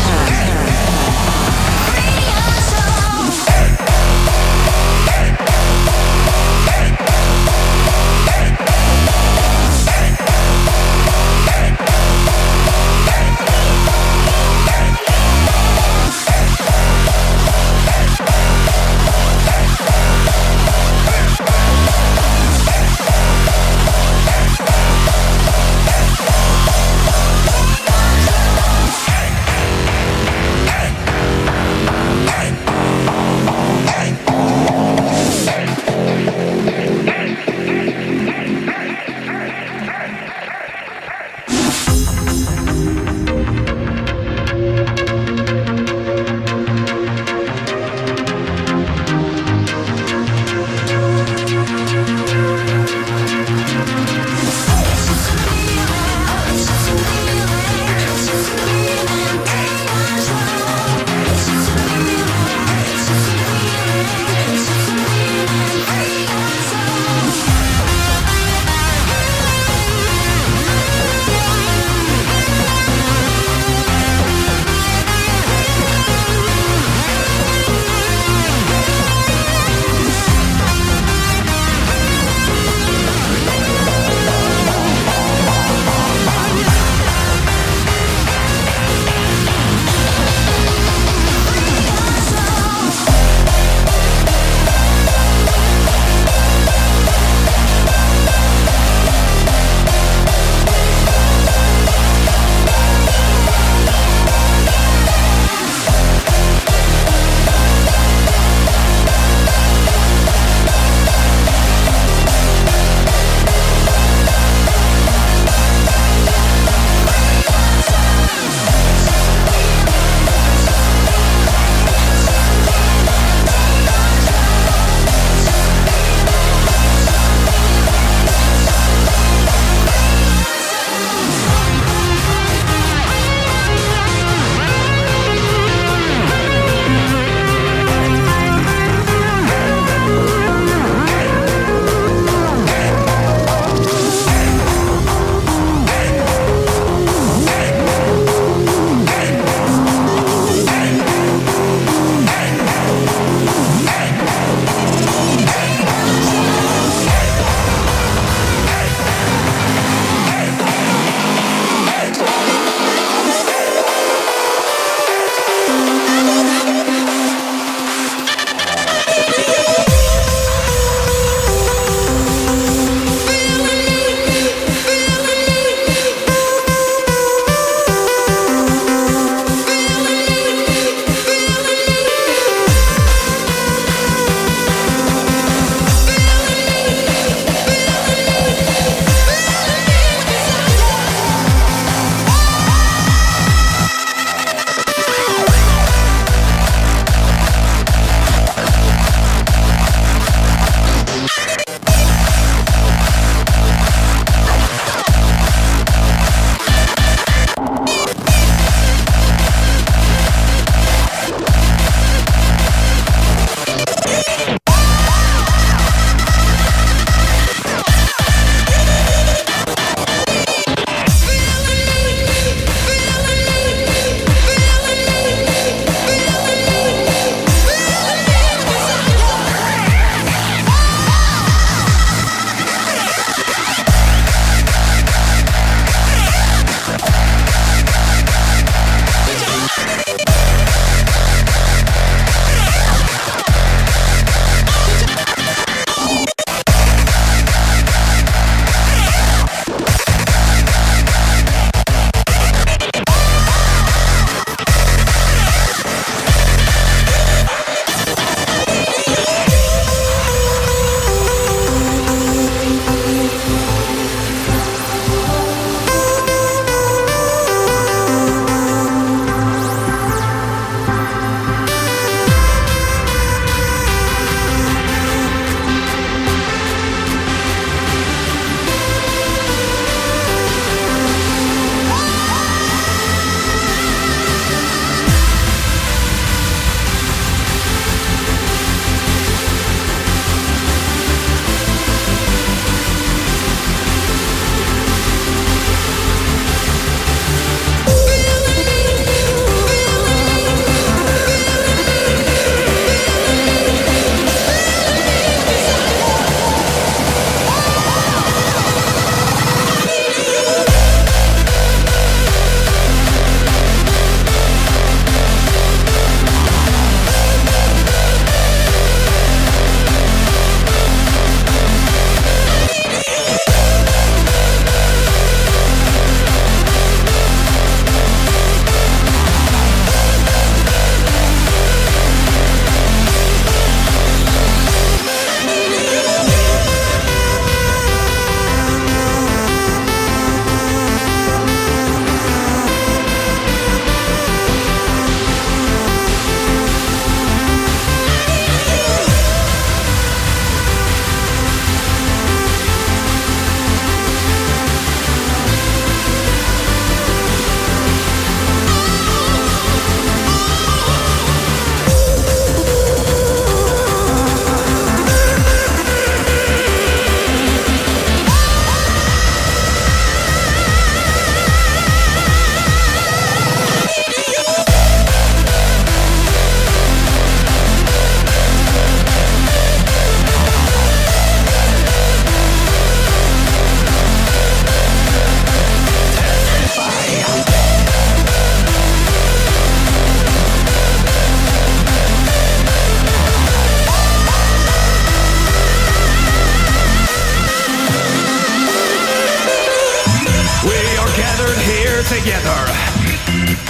Speaker 1: are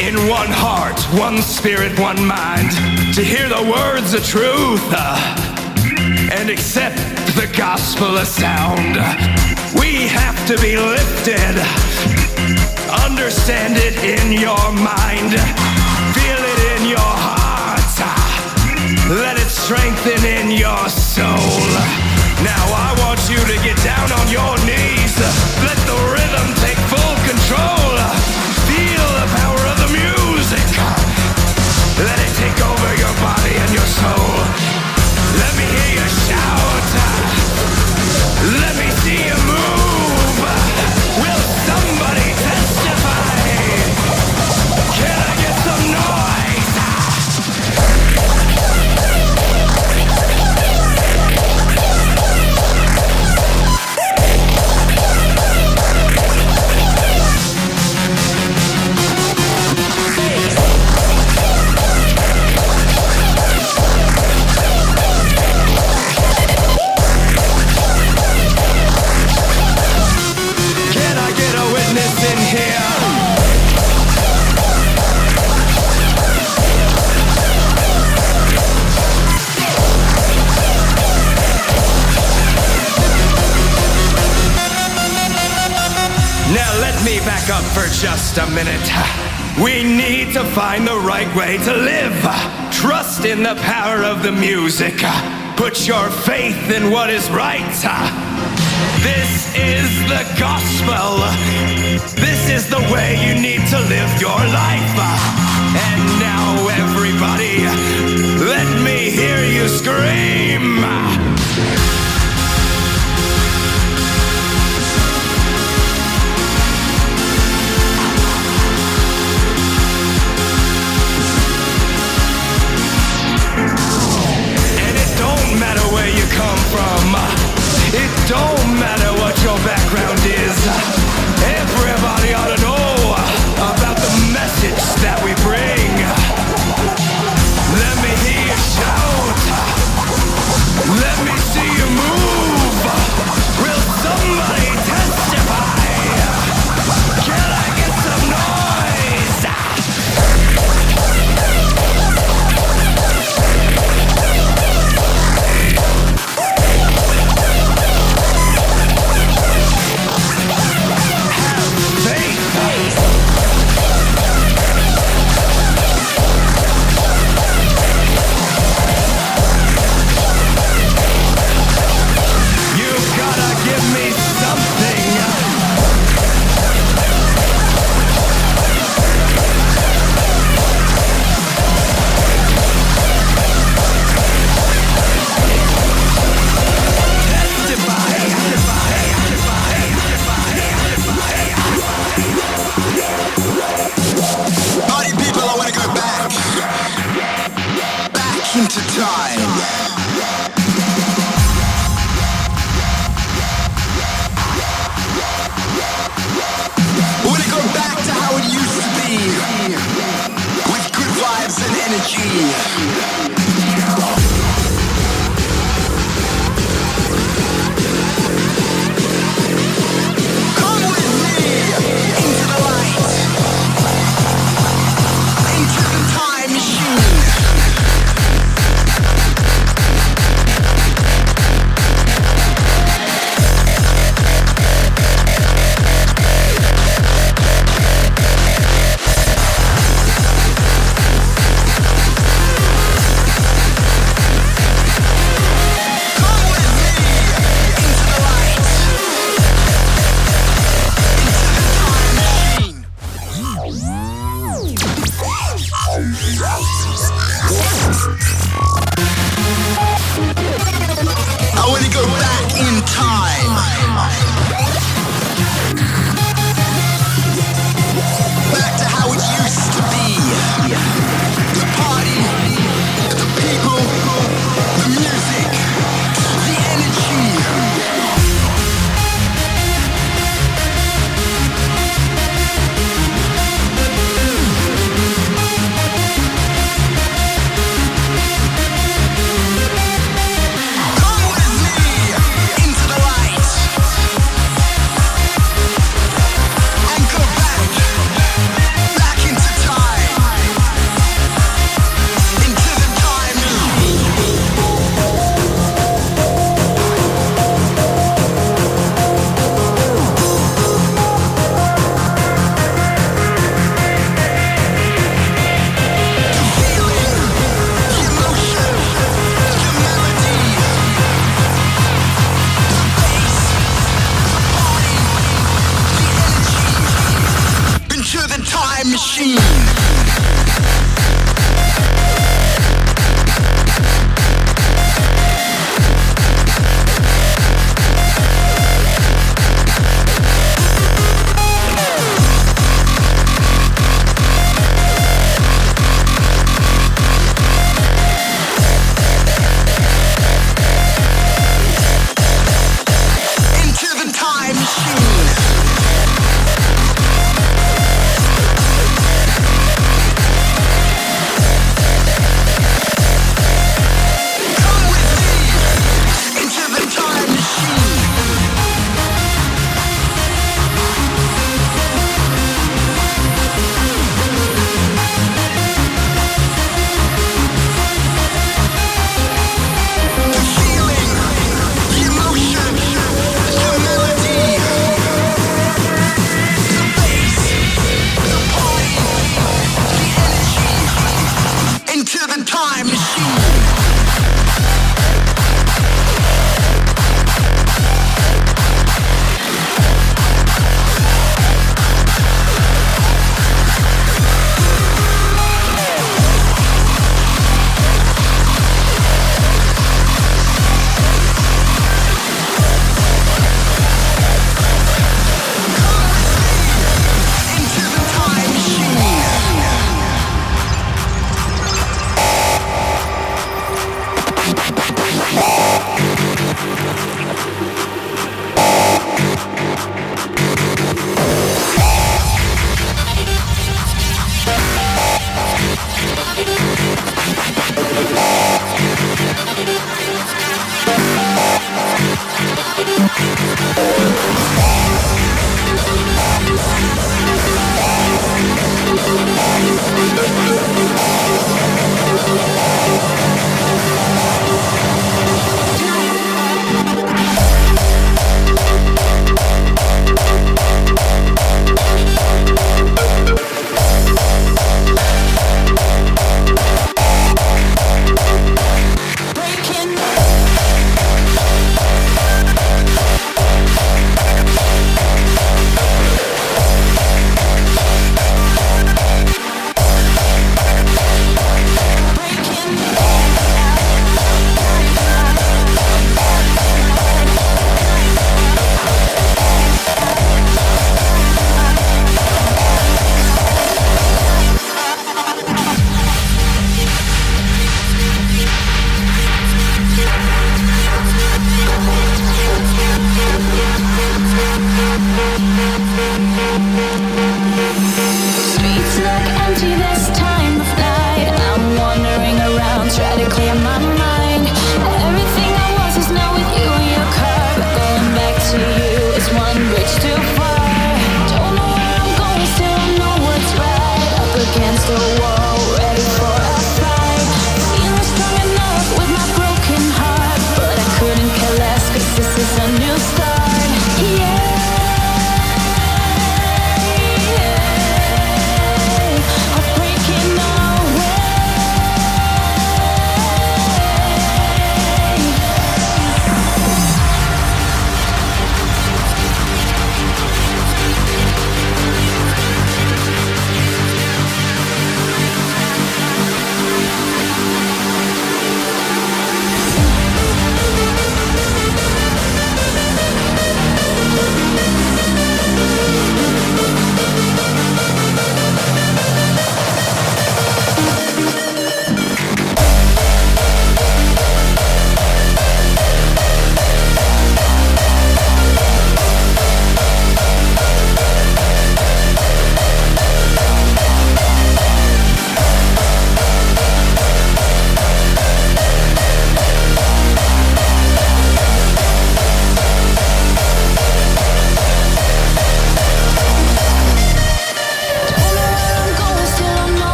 Speaker 1: in one heart, one spirit, one mind, to hear the words of truth and accept the gospel of sound. We have to be lifted. Understand it in your mind. Feel it in your heart. Let it strengthen in your soul. Now I want you to get down on your knees. Let the rhythm take full control. Feel the power of the music. Let it take over your body and your soul. Let me hear you shout. Let me see you move. Will somebody testify? Can I get some noise? In here. Now let me back up for just a minute. We need to find the right way to live. Trust in the power of the music. Put your faith in what is right. This is the gospel. This is the way you need to live your life. And now everybody, let me hear you scream. And it don't matter where you come from. It don't matter what your background is. Everybody ought to know about the message that we bring. Let me hear you shout. Let me see you move. Will somebody testify? Can I get some noise?
Speaker 5: Into time. Wanna go back to how it used to be, with good vibes and energy. Come with me into the light, into the time machine. I want to go back in time. Back to how it used to be. The party, the people, the music, the energy. Come with me.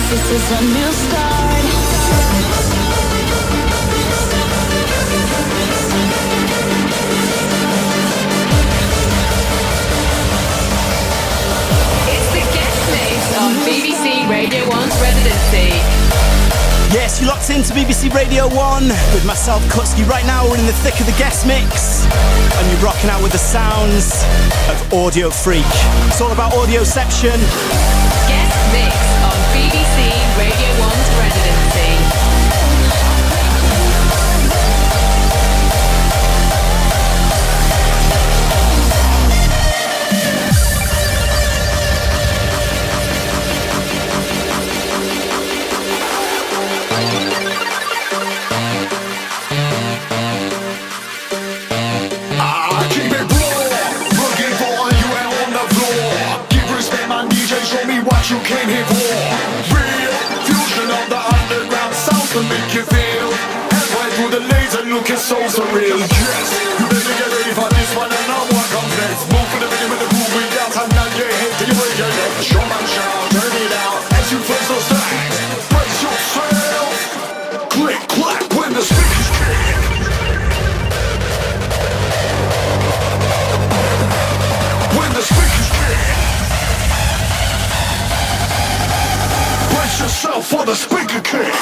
Speaker 12: This is a new start.
Speaker 18: It's the guest mix on BBC Radio 1's Residency.
Speaker 3: Yes, you're locked into to BBC Radio 1 with myself, Kutski. Right now we're in the thick of the guest mix and you're rocking out with the sounds of Audiofreq. It's all about audioception.
Speaker 18: Guest mix on BBC Radio 1's Residency.
Speaker 14: You came here for real fusion of the underground sounds to make you feel. And right through the laser looking so surreal. Yes, you better get ready for this one and now what comes next. Move for the video with the groove we dance and now your head till you break your neck. Show man shout, turn it out as you flex those stacks. Brace yourself. Click clack when the speakers kick. When the speakers kick. Brace yourself for the speaker kick.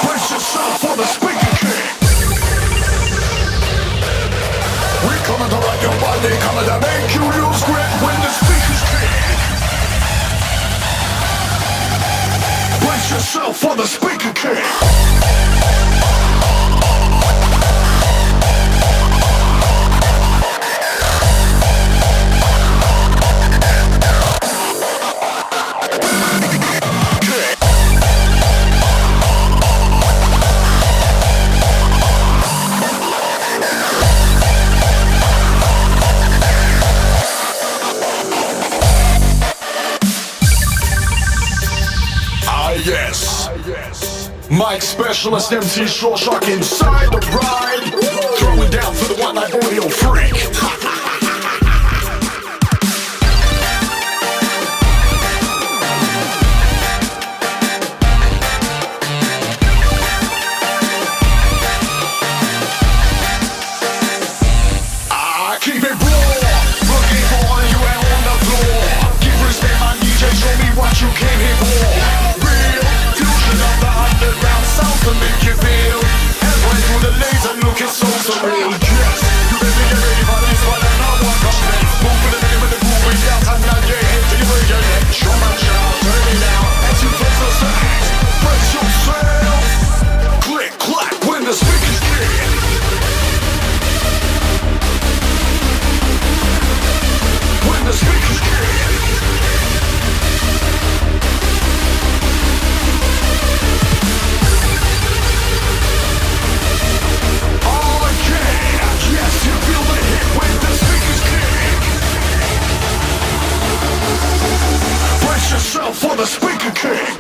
Speaker 14: Brace yourself for the speaker kick. We're coming to rock your body, coming to make you lose grip when the speakers kick. Brace yourself for the speaker kick. Yes, Mike Specialist MC Short Shark inside the ride. Throw it down for the one like Audiofreq. Keep it raw, looking for you and on the floor. Give respect, my DJ, show me what you came here for. Of the underground sound to make you feel. And right through the laser looking so surreal. Yes, you better get ready for this one and now what comes next. Move for the video with the groove we dance and now your head till you break your neck. Show man shout, turn it out as you flex the sax. Brace yourself. Click clack when the speakers kick. When the speakers kick. Yes, you feel the hit when the speakers kick. Brace yourself for the speaker kick.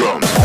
Speaker 19: drums.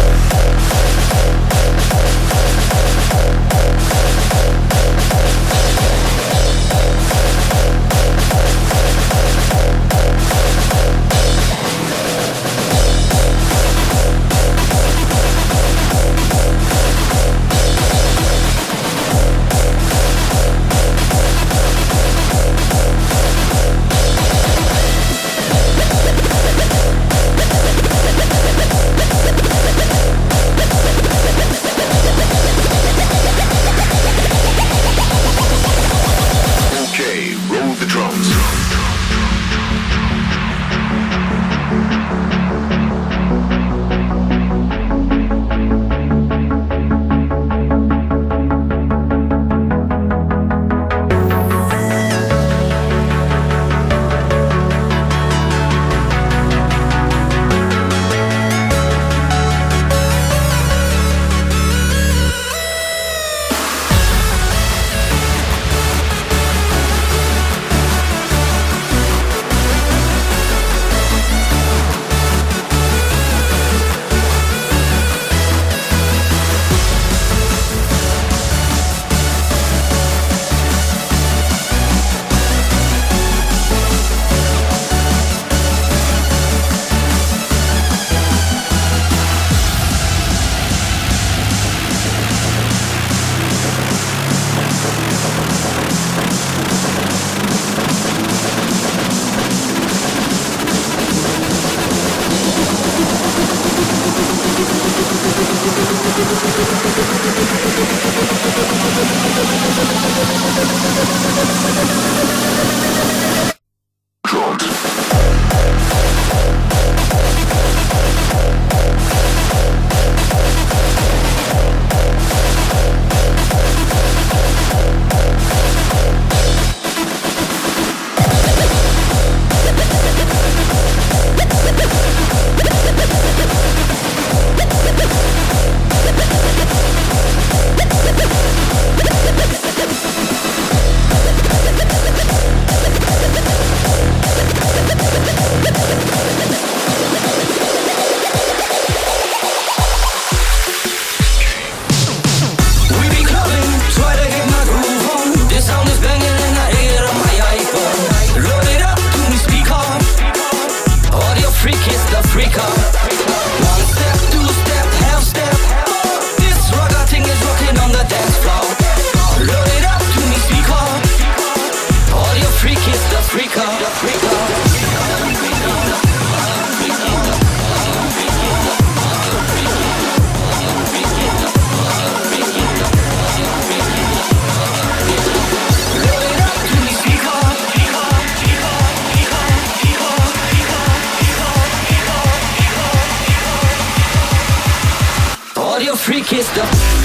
Speaker 7: Audiofreq is the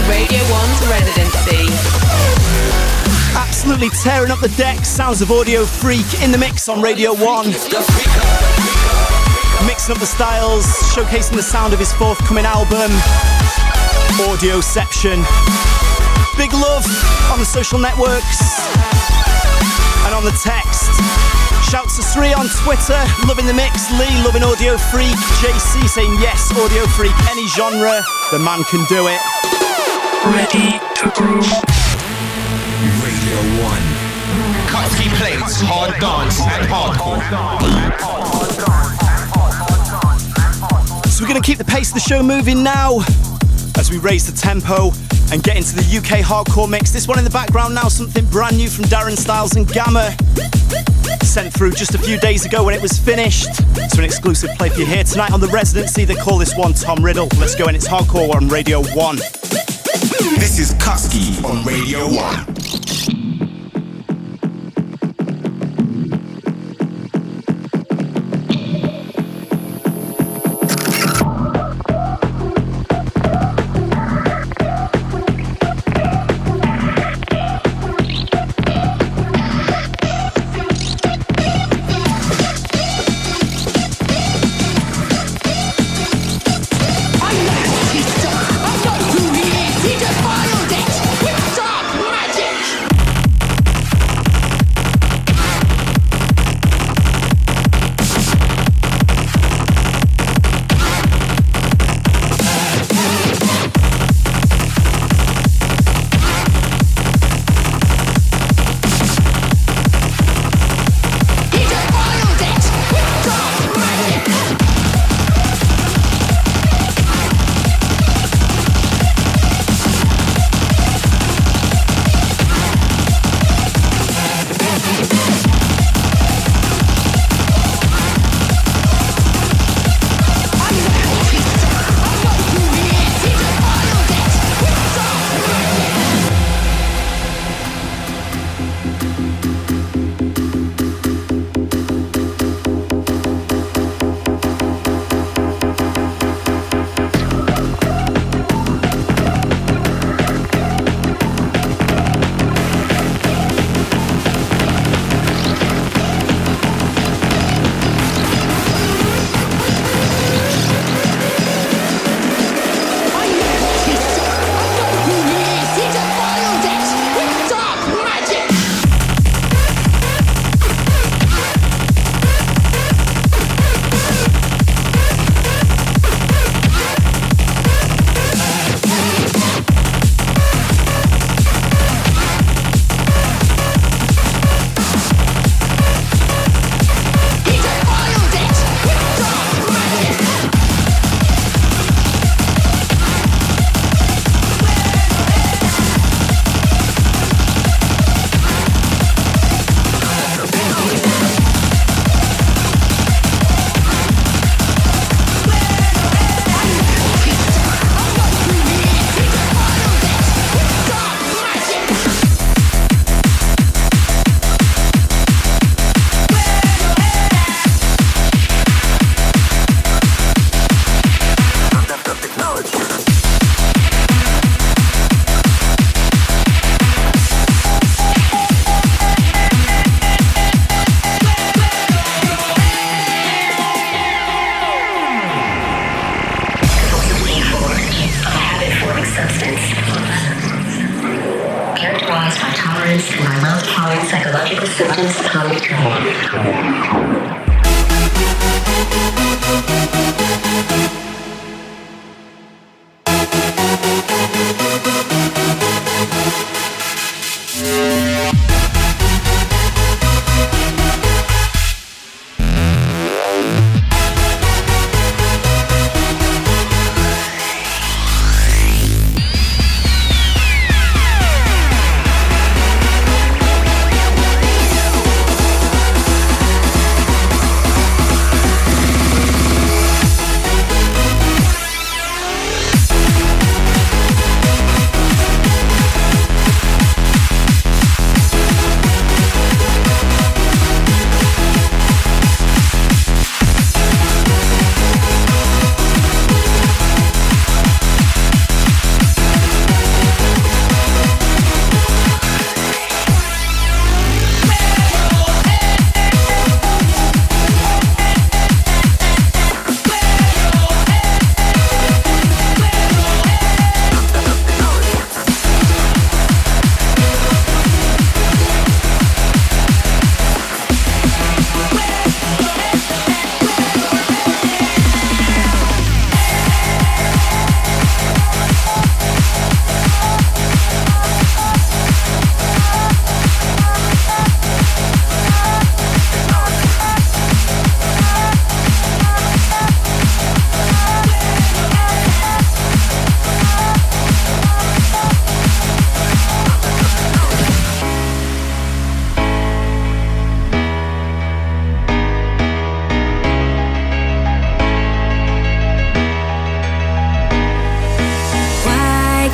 Speaker 18: Radio 1's Residency.
Speaker 3: Absolutely tearing up the deck. Sounds of Audiofreq in the mix on Radio 1. Mixing up the styles, showcasing the sound of his forthcoming album, Audioception. Big love on the social networks and on the text. Shouts to Sri on Twitter, loving the mix. Lee, loving Audiofreq. JC saying yes, Audiofreq, any genre, the man can do it.
Speaker 9: Ready to groove.
Speaker 15: Radio 1. Kutski plays hard dance and hardcore.
Speaker 3: So we're going to keep the pace of the show moving now as we raise the tempo and get into the UK hardcore mix. This one in the background now, something brand new from Darren Styles and Gamma. Sent through just a few days ago when it was finished. So an exclusive play for you here tonight on the Residency. They call this one Tom Riddle. Let's go, and it's hardcore on Radio 1.
Speaker 15: This is Kutski on Radio 1.
Speaker 7: tolerance and my well-defined psychological symptoms come true.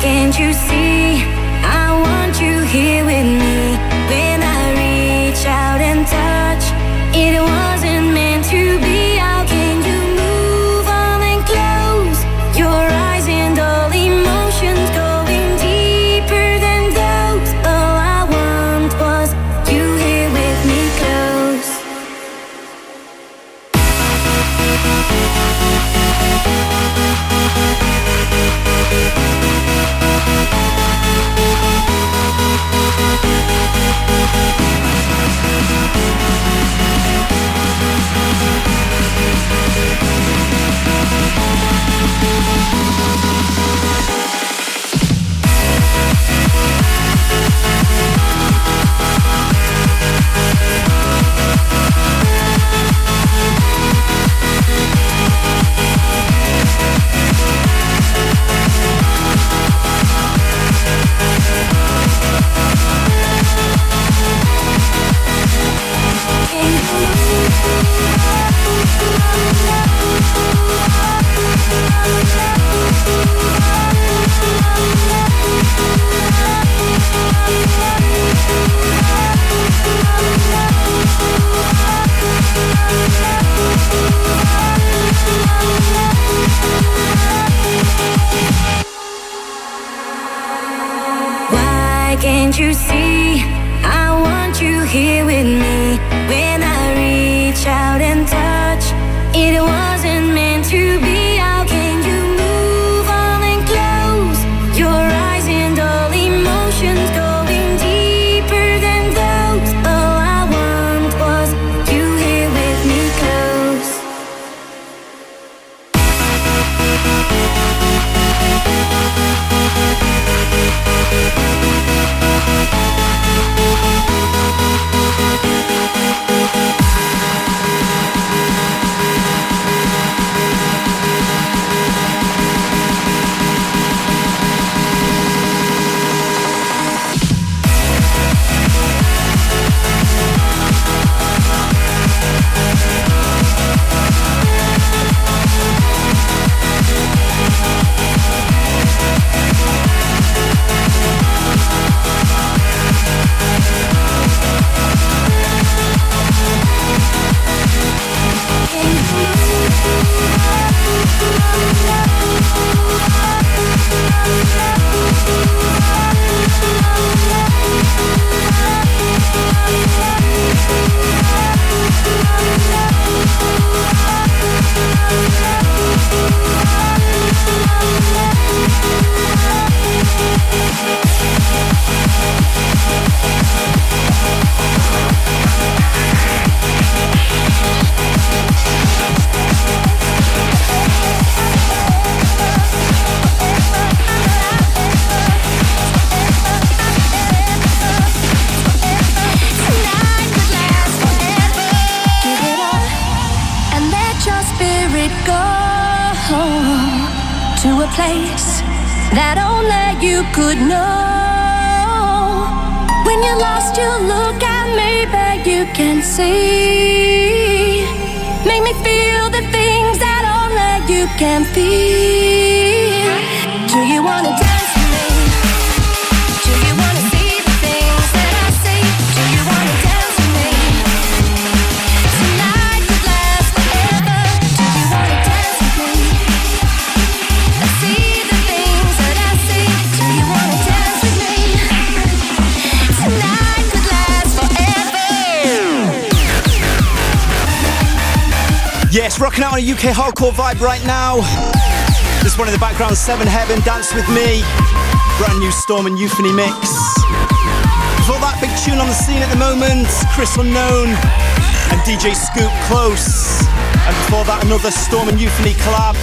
Speaker 10: Can't you see? I want you here with me. When I reach out and touch, it wasn't meant to be. How can you move on and close your eyes and all emotions going deeper than those? All I want was you here with me close. to a place that only you could know. When you're lost, you look at me, but you can see. Make me feel the things that only you can feel. Do you wanna dance with me? Do you wanna see the things that I see? Do you wanna dance with me? Tonight could last forever. Do you wanna dance with me? Let's see the things that I see. Do you wanna dance with me? Tonight could last forever.
Speaker 3: Yes, rocking out on a UK hardcore vibe right now. This one in the background, Seven Heaven, Dance With Me. Brand new Storm and Euphony mix. Before that, big tune on the scene at the moment, Chris Unknown and DJ Scoop Close. And before that, another Storm and Euphony collab,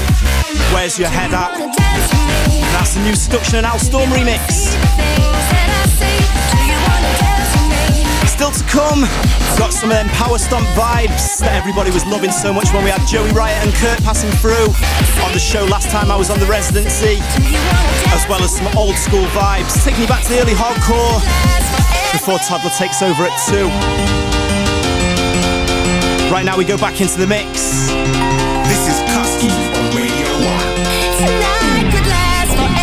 Speaker 3: Where's Your Head At? And that's the new Seduction and Al Storm remix. Still to come, got some of them Power Stomp vibes that everybody was loving so much when we had Joey Riot and Kurt passing through on the show last time I was on the Residency, as well as some old school vibes, taking me back to the early hardcore before Toddler takes over at 2. Right now we go back into the mix.
Speaker 15: This is Kutski on Radio 1.
Speaker 10: Tonight could last forever.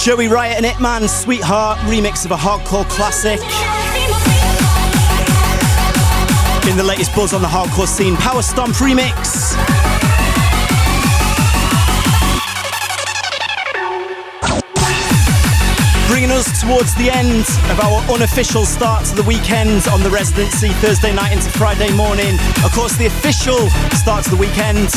Speaker 3: Joey Riot and Hitman, Sweetheart, remix of a hardcore classic. In the latest buzz on the hardcore scene, Power Stomp remix. Bringing us towards the end of our unofficial start to the weekend on the Residency, Thursday night into Friday morning. Of course, the official start to the weekend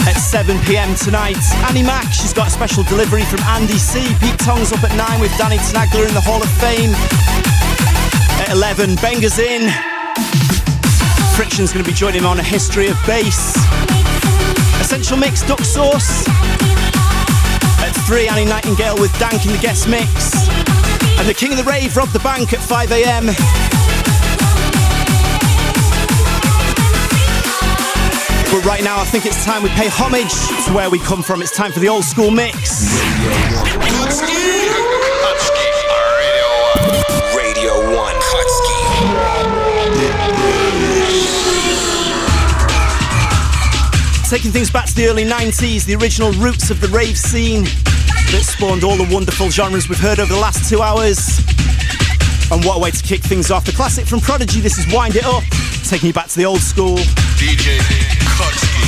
Speaker 3: at 7 p.m. tonight. Annie Mac, she's got a special delivery from Andy C. Pete Tong's up at 9 with Danny Tenagler in the Hall of Fame. At 11, Benga's in. Friction's going to be joining him on a history of bass. Essential Mix, Duck Sauce. At 3, Annie Nightingale with Dank in the guest mix. And the King of the Rave, Rob the Bank at 5 a.m. But right now I think it's time we pay homage to where we come from. It's time for the old school mix.
Speaker 15: Radio 1. Kutski.
Speaker 3: Taking things back to the early 90s, the original roots of the rave scene that spawned all the wonderful genres we've heard over the last 2 hours. And what a way to kick things off. The classic from Prodigy, this is Wind It Up, taking you back to the old school.
Speaker 15: DJ Kutski.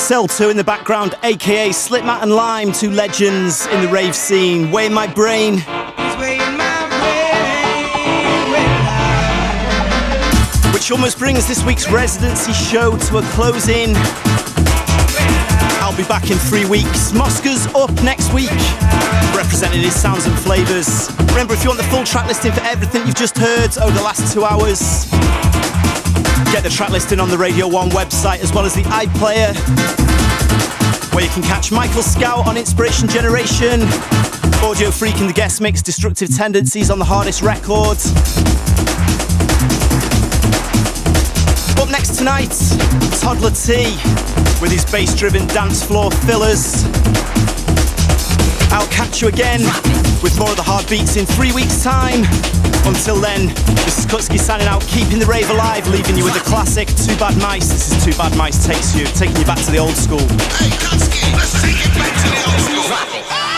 Speaker 3: Cell 2 in the background, aka Slipmat and Lime, two legends in the rave scene. Way in My Brain. Which almost brings this week's Residency show to a closing. I'll be back in 3 weeks. Mosca's up next week, representing his sounds and flavours. Remember, if you want the full track listing for everything you've just heard over the last 2 hours, get the track listing on the Radio 1 website, as well as the iPlayer, where you can catch Michael Scout on Inspiration Generation, Audiofreq in the guest mix, Destructive Tendencies on the Hardest record. Up next tonight, Toddler T with his bass-driven dance floor fillers. I'll catch you again with more of the hard beats in 3 weeks' time. Until then, this is Kutski signing out, keeping the rave alive, leaving you with a classic, Too Bad Mice. This is Too Bad Mice Takes You, taking you back to the old school.
Speaker 5: Hey, Kutski, let's take it back to the old school.